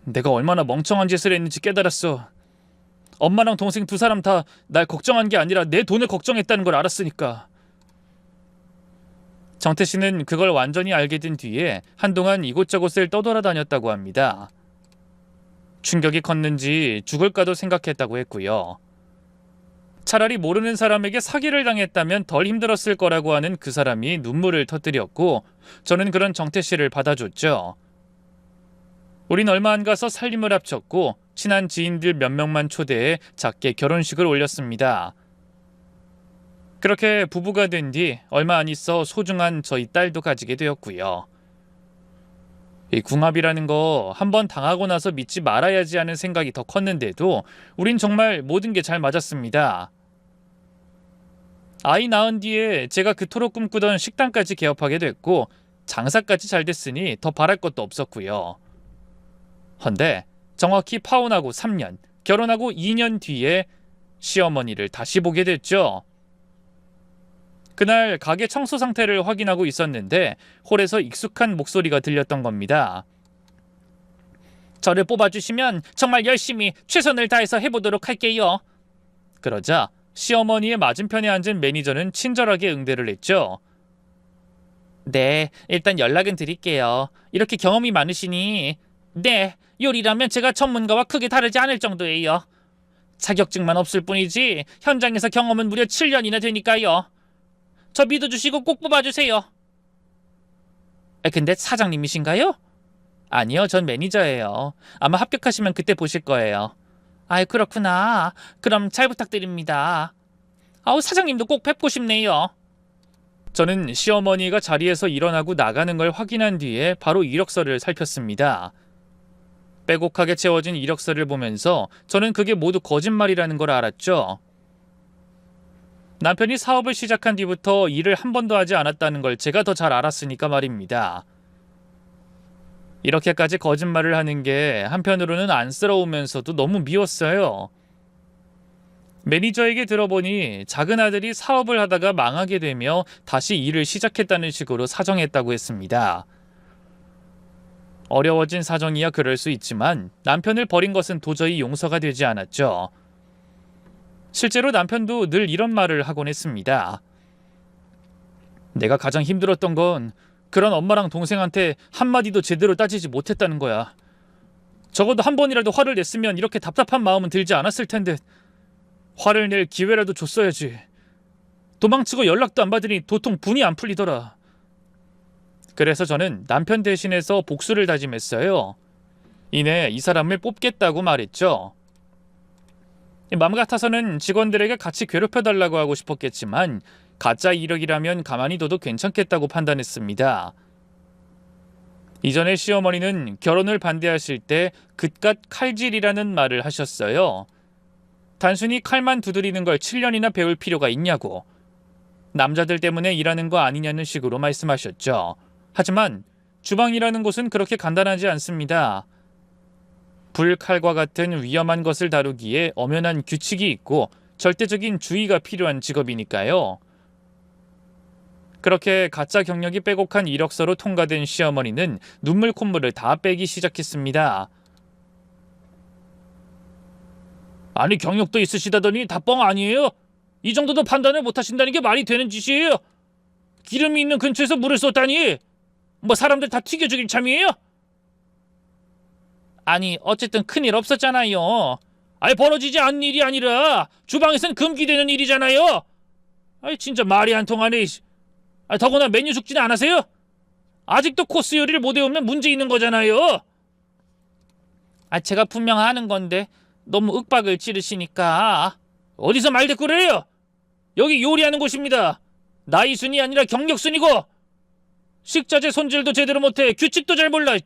내가 얼마나 멍청한 짓을 했는지 깨달았어. 엄마랑 동생 두 사람 다 날 걱정한 게 아니라 내 돈을 걱정했다는 걸 알았으니까. 정태 씨는 그걸 완전히 알게 된 뒤에 한동안 이곳저곳을 떠돌아다녔다고 합니다. 충격이 컸는지 죽을까도 생각했다고 했고요. 차라리 모르는 사람에게 사기를 당했다면 덜 힘들었을 거라고 하는 그 사람이 눈물을 터뜨렸고, 저는 그런 정태 씨를 받아줬죠. 우린 얼마 안 가서 살림을 합쳤고 친한 지인들 몇 명만 초대해 작게 결혼식을 올렸습니다. 그렇게 부부가 된 뒤 얼마 안 있어 소중한 저희 딸도 가지게 되었고요. 이 궁합이라는 거 한번 당하고 나서 믿지 말아야지 하는 생각이 더 컸는데도 우린 정말 모든 게 잘 맞았습니다. 아이 낳은 뒤에 제가 그토록 꿈꾸던 식당까지 개업하게 됐고 장사까지 잘 됐으니 더 바랄 것도 없었고요. 헌데 정확히 파혼하고 3년, 결혼하고 2년 뒤에 시어머니를 다시 보게 됐죠. 그날 가게 청소 상태를 확인하고 있었는데 홀에서 익숙한 목소리가 들렸던 겁니다. 저를 뽑아주시면 정말 열심히 최선을 다해서 해보도록 할게요. 그러자 시어머니의 맞은편에 앉은 매니저는 친절하게 응대를 했죠. 네, 일단 연락은 드릴게요. 이렇게 경험이 많으시니. 네, 요리라면 제가 전문가와 크게 다르지 않을 정도예요. 자격증만 없을 뿐이지 현장에서 경험은 무려 7년이나 되니까요. 저 믿어주시고 꼭 뽑아주세요. 근데 사장님이신가요? 아니요, 전 매니저예요. 아마 합격하시면 그때 보실 거예요. 아이, 그렇구나. 그럼 잘 부탁드립니다. 아우, 사장님도 꼭 뵙고 싶네요. 저는 시어머니가 자리에서 일어나고 나가는 걸 확인한 뒤에 바로 이력서를 살폈습니다. 빼곡하게 채워진 이력서를 보면서 저는 그게 모두 거짓말이라는 걸 알았죠. 남편이 사업을 시작한 뒤부터 일을 한 번도 하지 않았다는 걸 제가 더 잘 알았으니까 말입니다. 이렇게까지 거짓말을 하는 게 한편으로는 안쓰러우면서도 너무 미웠어요. 매니저에게 들어보니 작은 아들이 사업을 하다가 망하게 되며 다시 일을 시작했다는 식으로 사정했다고 했습니다. 어려워진 사정이야 그럴 수 있지만 남편을 버린 것은 도저히 용서가 되지 않았죠. 실제로 남편도 늘 이런 말을 하곤 했습니다. 내가 가장 힘들었던 건 그런 엄마랑 동생한테 한마디도 제대로 따지지 못했다는 거야. 적어도 한 번이라도 화를 냈으면 이렇게 답답한 마음은 들지 않았을 텐데 화를 낼 기회라도 줬어야지. 도망치고 연락도 안 받으니 도통 분이 안 풀리더라. 그래서 저는 남편 대신해서 복수를 다짐했어요. 이내 이 사람을 뽑겠다고 말했죠. 마음 같아서는 직원들에게 같이 괴롭혀달라고 하고 싶었겠지만 가짜 이력이라면 가만히 둬도 괜찮겠다고 판단했습니다. 이전에 시어머니는 결혼을 반대하실 때 그깟 칼질이라는 말을 하셨어요. 단순히 칼만 두드리는 걸 7년이나 배울 필요가 있냐고. 남자들 때문에 일하는 거 아니냐는 식으로 말씀하셨죠. 하지만 주방이라는 곳은 그렇게 간단하지 않습니다. 불, 칼과 같은 위험한 것을 다루기에 엄연한 규칙이 있고 절대적인 주의가 필요한 직업이니까요. 그렇게 가짜 경력이 빼곡한 이력서로 통과된 시어머니는 눈물 콧물을 다 빼기 시작했습니다. 아니, 경력도 있으시다더니 다 뻥 아니에요? 이 정도도 판단을 못하신다는 게 말이 되는 짓이에요? 기름이 있는 근처에서 물을 쏟다니 뭐 사람들 다 튀겨 죽일 참이에요? 아니, 어쨌든 큰일 없었잖아요. 아니, 벌어지지 않는 일이 아니라 주방에선 금기되는 일이잖아요. 아니, 진짜 말이 안 통하네. 더구나 메뉴 숙지는 안 하세요? 아직도 코스 요리를 못 외우면 문제 있는 거잖아요. 제가 분명 하는 건데 너무 윽박을 지르시니까. 어디서 말대꾸를 해요? 여기 요리하는 곳입니다. 나이 순이 아니라 경력 순이고 식자재 손질도 제대로 못해. 규칙도 잘 몰라.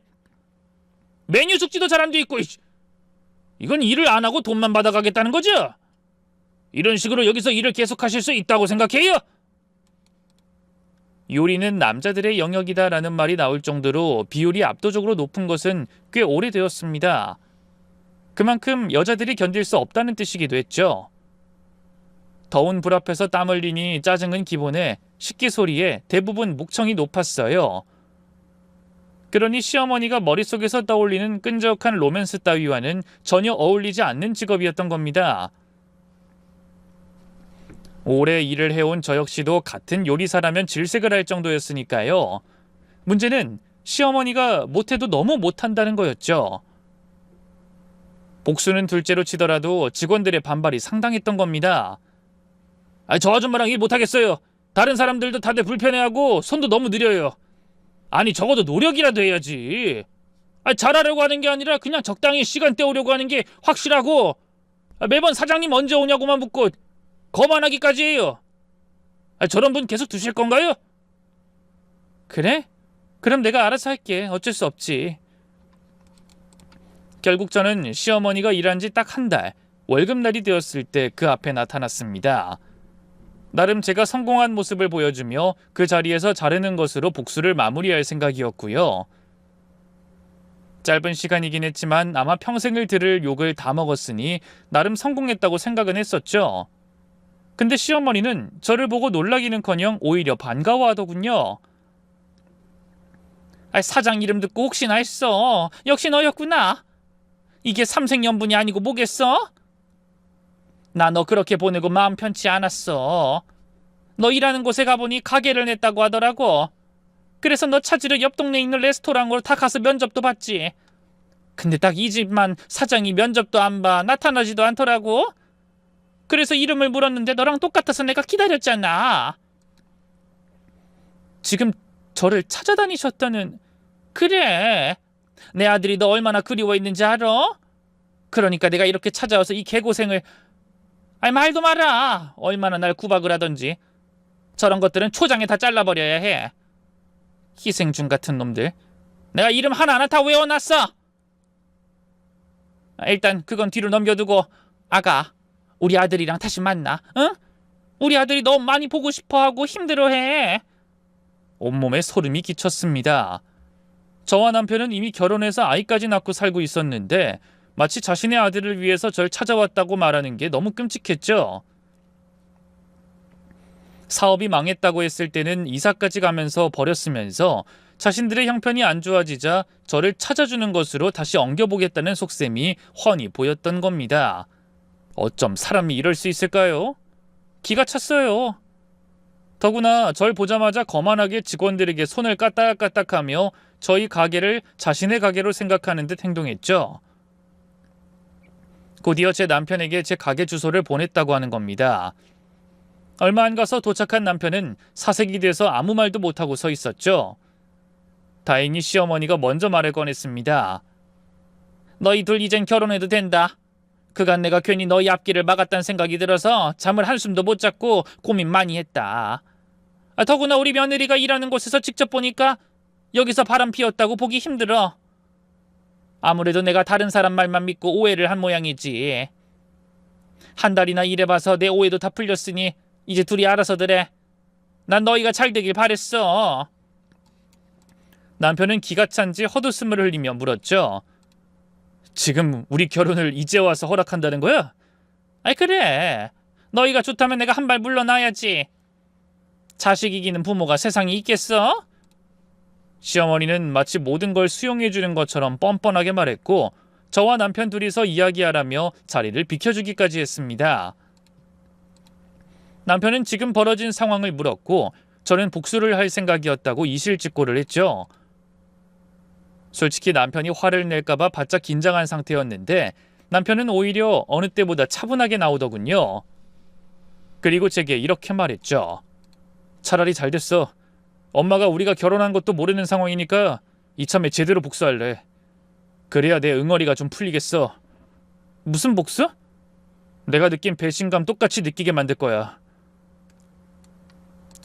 메뉴 숙지도 잘 안 돼 있고. 이건 일을 안 하고 돈만 받아가겠다는 거죠? 이런 식으로 여기서 일을 계속하실 수 있다고 생각해요? 요리는 남자들의 영역이다라는 말이 나올 정도로 비율이 압도적으로 높은 것은 꽤 오래되었습니다. 그만큼 여자들이 견딜 수 없다는 뜻이기도 했죠. 더운 불 앞에서 땀 흘리니 짜증은 기본에 식기 소리에 대부분 목청이 높았어요. 그러니 시어머니가 머릿속에서 떠올리는 끈적한 로맨스 따위와는 전혀 어울리지 않는 직업이었던 겁니다. 오래 일을 해온 저 역시도 같은 요리사라면 질색을 할 정도였으니까요. 문제는 시어머니가 못해도 너무 못한다는 거였죠. 복수는 둘째로 치더라도 직원들의 반발이 상당했던 겁니다. 저 아줌마랑 일 못하겠어요. 다른 사람들도 다들 불편해하고 손도 너무 느려요. 아니 적어도 노력이라도 해야지. 잘하려고 하는 게 아니라 그냥 적당히 시간 때우려고 하는 게 확실하고, 매번 사장님 언제 오냐고만 묻고 거만하기까지 해요. 저런 분 계속 두실 건가요? 그래? 그럼 내가 알아서 할게. 어쩔 수 없지. 결국 저는 시어머니가 일한 지 딱 한 달, 월급날이 되었을 때 그 앞에 나타났습니다. 나름 제가 성공한 모습을 보여주며 그 자리에서 자르는 것으로 복수를 마무리할 생각이었고요. 짧은 시간이긴 했지만 아마 평생을 들을 욕을 다 먹었으니 나름 성공했다고 생각은 했었죠. 근데 시어머니는 저를 보고 놀라기는커녕 오히려 반가워하더군요. 사장 이름 듣고 혹시나 했어. 역시 너였구나. 이게 삼색연분이 아니고 뭐겠어? 나 너 그렇게 보내고 마음 편치 않았어. 너 일하는 곳에 가보니 가게를 냈다고 하더라고. 그래서 너 찾으러 옆 동네에 있는 레스토랑으로 다 가서 면접도 봤지. 근데 딱 이 집만 사장이 면접도 안 봐. 나타나지도 않더라고. 그래서 이름을 물었는데 너랑 똑같아서 내가 기다렸잖아. 지금 저를 찾아다니셨다는... 그래. 내 아들이 너 얼마나 그리워했는지 알아? 그러니까 내가 이렇게 찾아와서 이 개고생을... 말도 마라. 얼마나 날 구박을 하던지. 저런 것들은 초장에 다 잘라버려야 해. 희생충 같은 놈들. 내가 이름 하나하나 다 외워놨어. 일단 그건 뒤로 넘겨두고 아가, 우리 아들이랑 다시 만나. 응? 우리 아들이 너무 많이 보고 싶어하고 힘들어해. 온몸에 소름이 끼쳤습니다. 저와 남편은 이미 결혼해서 아이까지 낳고 살고 있었는데 마치 자신의 아들을 위해서 절 찾아왔다고 말하는 게 너무 끔찍했죠. 사업이 망했다고 했을 때는 이사까지 가면서 버렸으면서 자신들의 형편이 안 좋아지자 저를 찾아주는 것으로 다시 엉겨보겠다는 속셈이 훤히 보였던 겁니다. 어쩜 사람이 이럴 수 있을까요? 기가 찼어요. 더구나 절 보자마자 거만하게 직원들에게 손을 까딱까딱하며 저희 가게를 자신의 가게로 생각하는 듯 행동했죠. 곧이어 제 남편에게 제 가게 주소를 보냈다고 하는 겁니다. 얼마 안 가서 도착한 남편은 사색이 돼서 아무 말도 못하고 서 있었죠. 다행히 시어머니가 먼저 말을 꺼냈습니다. 너희들 이젠 결혼해도 된다. 그간 내가 괜히 너희 앞길을 막았다는 생각이 들어서 잠을 한숨도 못 잤고 고민 많이 했다. 더구나 우리 며느리가 일하는 곳에서 직접 보니까 여기서 바람 피웠다고 보기 힘들어. 아무래도 내가 다른 사람 말만 믿고 오해를 한 모양이지. 한 달이나 일해봐서 내 오해도 다 풀렸으니 이제 둘이 알아서들 해. 난 너희가 잘 되길 바랬어. 남편은 기가 찬지 헛웃음을 흘리며 물었죠. 지금 우리 결혼을 이제 와서 허락한다는 거야? 그래. 너희가 좋다면 내가 한 발 물러나야지. 자식 이기는 부모가 세상에 있겠어? 시어머니는 마치 모든 걸 수용해주는 것처럼 뻔뻔하게 말했고 저와 남편 둘이서 이야기하라며 자리를 비켜주기까지 했습니다. 남편은 지금 벌어진 상황을 물었고 저는 복수를 할 생각이었다고 이실직고를 했죠. 솔직히 남편이 화를 낼까봐 바짝 긴장한 상태였는데 남편은 오히려 어느 때보다 차분하게 나오더군요. 그리고 제게 이렇게 말했죠. 차라리 잘 됐어. 엄마가 우리가 결혼한 것도 모르는 상황이니까 이참에 제대로 복수할래. 그래야 내 응어리가 좀 풀리겠어. 무슨 복수? 내가 느낀 배신감 똑같이 느끼게 만들 거야.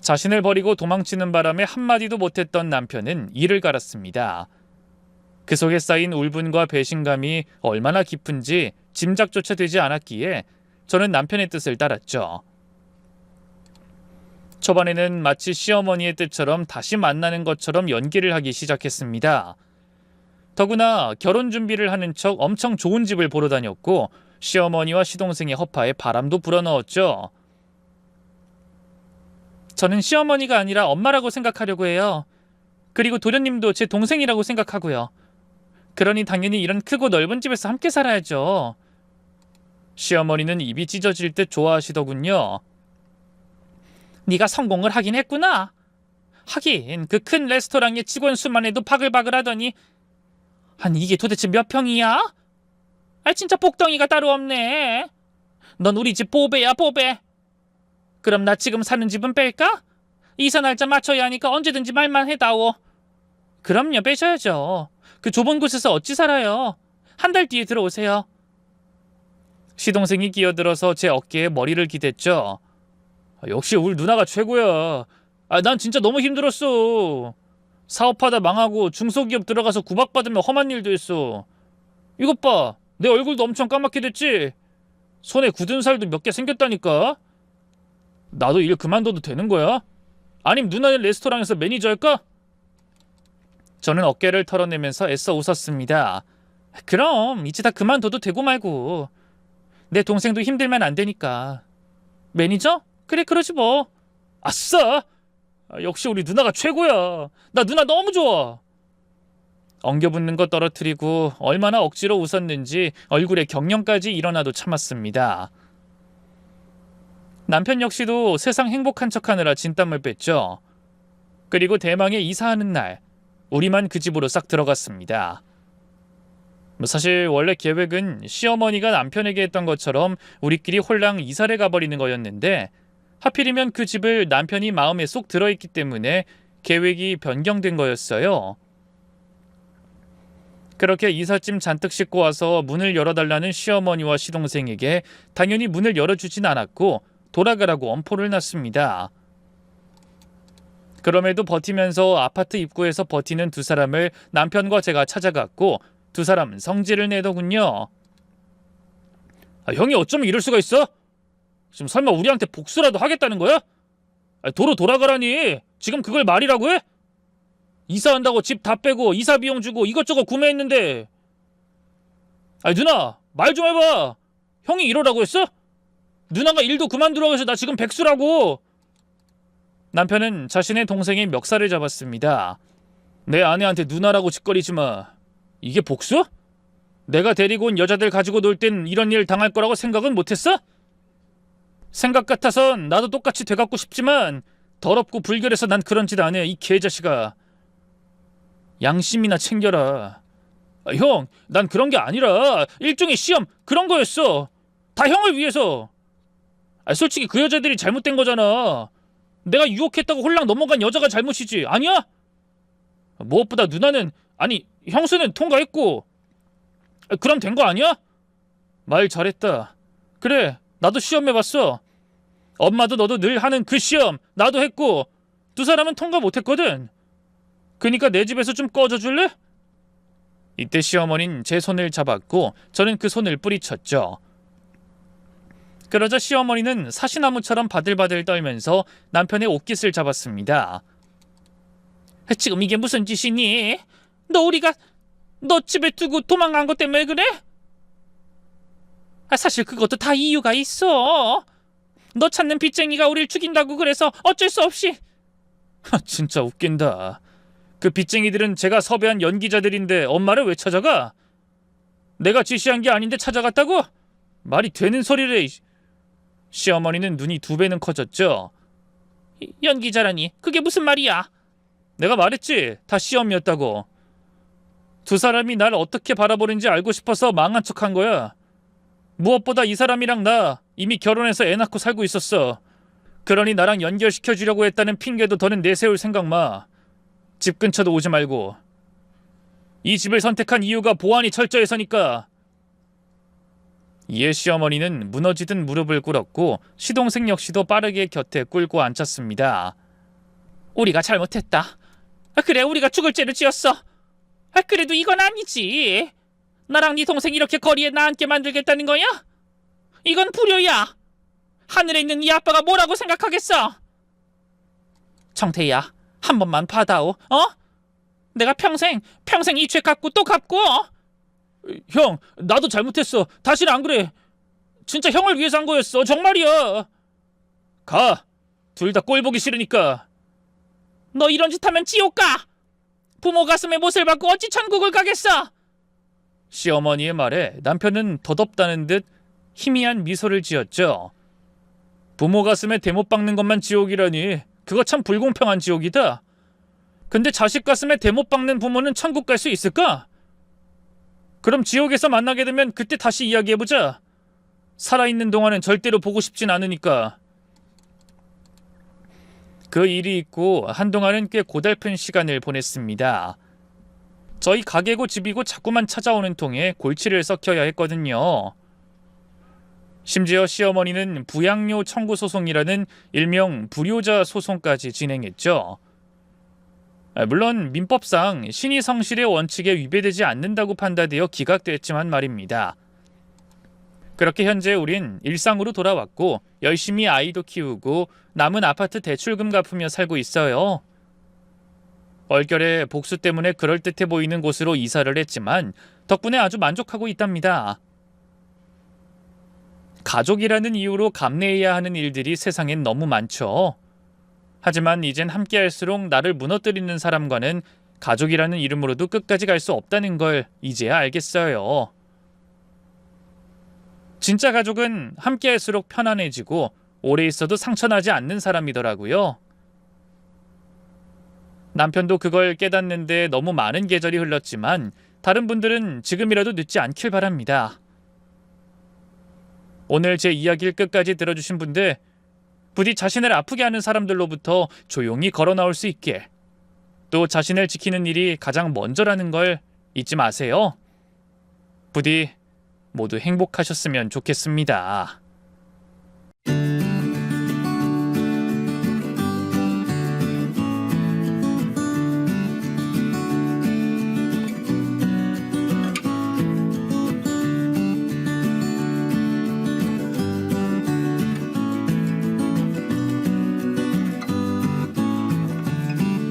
자신을 버리고 도망치는 바람에 한마디도 못했던 남편은 이를 갈았습니다. 그 속에 쌓인 울분과 배신감이 얼마나 깊은지 짐작조차 되지 않았기에 저는 남편의 뜻을 따랐죠. 초반에는 마치 시어머니의 뜻처럼 다시 만나는 것처럼 연기를 하기 시작했습니다. 더구나 결혼 준비를 하는 척 엄청 좋은 집을 보러 다녔고 시어머니와 시동생의 허파에 바람도 불어넣었죠. 저는 시어머니가 아니라 엄마라고 생각하려고 해요. 그리고 도련님도 제 동생이라고 생각하고요. 그러니 당연히 이런 크고 넓은 집에서 함께 살아야죠. 시어머니는 입이 찢어질 듯 좋아하시더군요. 네가 성공을 하긴 했구나. 하긴 그 큰 레스토랑의 직원 수만 해도 바글바글 하더니 아니 이게 도대체 몇 평이야? 아 진짜 복덩이가 따로 없네. 넌 우리 집 보배야 보배. 그럼 나 지금 사는 집은 뺄까? 이사 날짜 맞춰야 하니까 언제든지 말만 해다오. 그럼요 빼셔야죠. 그 좁은 곳에서 어찌 살아요. 한 달 뒤에 들어오세요. 시동생이 끼어들어서 제 어깨에 머리를 기댔죠. 역시 우리 누나가 최고야. 난 진짜 너무 힘들었어. 사업하다 망하고 중소기업 들어가서 구박받으면 험한 일도 했어. 이것 봐. 내 얼굴도 엄청 까맣게 됐지? 손에 굳은 살도 몇 개 생겼다니까? 나도 일 그만둬도 되는 거야? 아님 누나네 레스토랑에서 매니저 할까? 저는 어깨를 털어내면서 애써 웃었습니다. 그럼 이제 다 그만둬도 되고 말고. 내 동생도 힘들면 안 되니까. 매니저? 그래 그러지 뭐. 아싸! 역시 우리 누나가 최고야. 나 누나 너무 좋아. 엉겨붙는 거 떨어뜨리고 얼마나 억지로 웃었는지 얼굴에 경련까지 일어나도 참았습니다. 남편 역시도 세상 행복한 척하느라 진땀을 뺐죠. 그리고 대망의 이사하는 날 우리만 그 집으로 싹 들어갔습니다. 사실 원래 계획은 시어머니가 남편에게 했던 것처럼 우리끼리 홀랑 이사를 가버리는 거였는데 하필이면 그 집을 남편이 마음에 쏙 들어있기 때문에 계획이 변경된 거였어요. 그렇게 이삿짐 잔뜩 싣고 와서 문을 열어달라는 시어머니와 시동생에게 당연히 문을 열어주진 않았고 돌아가라고 엄포를 놨습니다. 그럼에도 버티면서 아파트 입구에서 버티는 두 사람을 남편과 제가 찾아갔고 두 사람은 성질을 내더군요. 형이 어쩌면 이럴 수가 있어? 지금 설마 우리한테 복수라도 하겠다는 거야? 도로 돌아가라니. 지금 그걸 말이라고 해? 이사한다고 집 다 빼고 이사 비용 주고 이것저것 구매했는데. 누나 말 좀 해봐. 형이 이러라고 했어? 누나가 일도 그만두라고 해서 나 지금 백수라고. 남편은 자신의 동생의 멱살을 잡았습니다. 내 아내한테 누나라고 짓거리지 마. 이게 복수? 내가 데리고 온 여자들 가지고 놀 땐 이런 일 당할 거라고 생각은 못했어? 생각 같아선 나도 똑같이 돼갖고 싶지만 더럽고 불결해서 난 그런 짓 안 해. 이 개자식아. 양심이나 챙겨라. 형, 난 그런 게 아니라 일종의 시험 그런 거였어. 다 형을 위해서. 솔직히 그 여자들이 잘못된 거잖아. 내가 유혹했다고 홀랑 넘어간 여자가 잘못이지. 아니야? 무엇보다 누나는 아니 형수는 통과했고. 그럼 된 거 아니야? 말 잘했다. 그래 나도 시험해봤어. 엄마도 너도 늘 하는 그 시험 나도 했고 두 사람은 통과 못했거든. 그니까 내 집에서 좀 꺼져 줄래? 이때 시어머니는 제 손을 잡았고 저는 그 손을 뿌리쳤죠. 그러자 시어머니는 사시나무처럼 바들바들 떨면서 남편의 옷깃을 잡았습니다. 지금 이게 무슨 짓이니? 너 집에 두고 도망간 것 때문에 그래? 사실 그것도 다 이유가 있어. 너 찾는 빚쟁이가 우릴 죽인다고 그래서 어쩔 수 없이. 진짜 웃긴다. 그 빚쟁이들은 제가 섭외한 연기자들인데 엄마를 왜 찾아가? 내가 지시한 게 아닌데 찾아갔다고? 말이 되는 소리래. 시어머니는 눈이 2배는 커졌죠. 연기자라니 그게 무슨 말이야? 내가 말했지 다 시험이었다고. 두 사람이 날 어떻게 바라보는지 알고 싶어서 망한 척한 거야. 무엇보다 이 사람이랑 나 이미 결혼해서 애 낳고 살고 있었어. 그러니 나랑 연결시켜주려고 했다는 핑계도 더는 내세울 생각 마. 집 근처도 오지 말고. 이 집을 선택한 이유가 보안이 철저해서니까. 이에 시어머니는 무너지듯 무릎을 꿇었고 시동생 역시도 빠르게 곁에 꿇고 앉혔습니다. 우리가 잘못했다. 그래 우리가 죽을 죄를 지었어. 그래도 이건 아니지. 나랑 네 동생 이렇게 거리에 나앉게 만들겠다는 거야? 이건 불효야. 하늘에 있는 네 아빠가 뭐라고 생각하겠어? 정태야 한 번만 받아오. 내가 평생 이 죄 갚고 또 갚고. 형, 나도 잘못했어. 다시는 안 그래. 진짜 형을 위해서 한 거였어. 정말이야. 가. 둘 다 꼴 보기 싫으니까. 너 이런 짓 하면 지옥 가. 부모 가슴에 못을 박고 어찌 천국을 가겠어. 시어머니의 말에 남편은 덧없다는 듯 희미한 미소를 지었죠. 부모 가슴에 대못 박는 것만 지옥이라니, 그거 참 불공평한 지옥이다. 근데 자식 가슴에 대못 박는 부모는 천국 갈 수 있을까? 그럼 지옥에서 만나게 되면 그때 다시 이야기해보자. 살아있는 동안은 절대로 보고 싶진 않으니까. 그 일이 있고 한동안은 꽤 고달픈 시간을 보냈습니다. 저희 가게고 집이고 자꾸만 찾아오는 통에 골치를 썩혀야 했거든요. 심지어 시어머니는 부양료 청구 소송이라는 일명 불효자 소송까지 진행했죠. 물론 민법상 신의 성실의 원칙에 위배되지 않는다고 판단되어 기각됐지만 말입니다. 그렇게 현재 우린 일상으로 돌아왔고 열심히 아이도 키우고 남은 아파트 대출금 갚으며 살고 있어요. 얼결에 복수 때문에 그럴듯해 보이는 곳으로 이사를 했지만 덕분에 아주 만족하고 있답니다. 가족이라는 이유로 감내해야 하는 일들이 세상엔 너무 많죠. 하지만 이젠 함께할수록 나를 무너뜨리는 사람과는 가족이라는 이름으로도 끝까지 갈 수 없다는 걸 이제야 알겠어요. 진짜 가족은 함께할수록 편안해지고 오래 있어도 상처나지 않는 사람이더라고요. 남편도 그걸 깨닫는데 너무 많은 계절이 흘렀지만 다른 분들은 지금이라도 늦지 않길 바랍니다. 오늘 제 이야기를 끝까지 들어주신 분들, 부디 자신을 아프게 하는 사람들로부터 조용히 걸어 나올 수 있게, 또 자신을 지키는 일이 가장 먼저라는 걸 잊지 마세요. 부디 모두 행복하셨으면 좋겠습니다.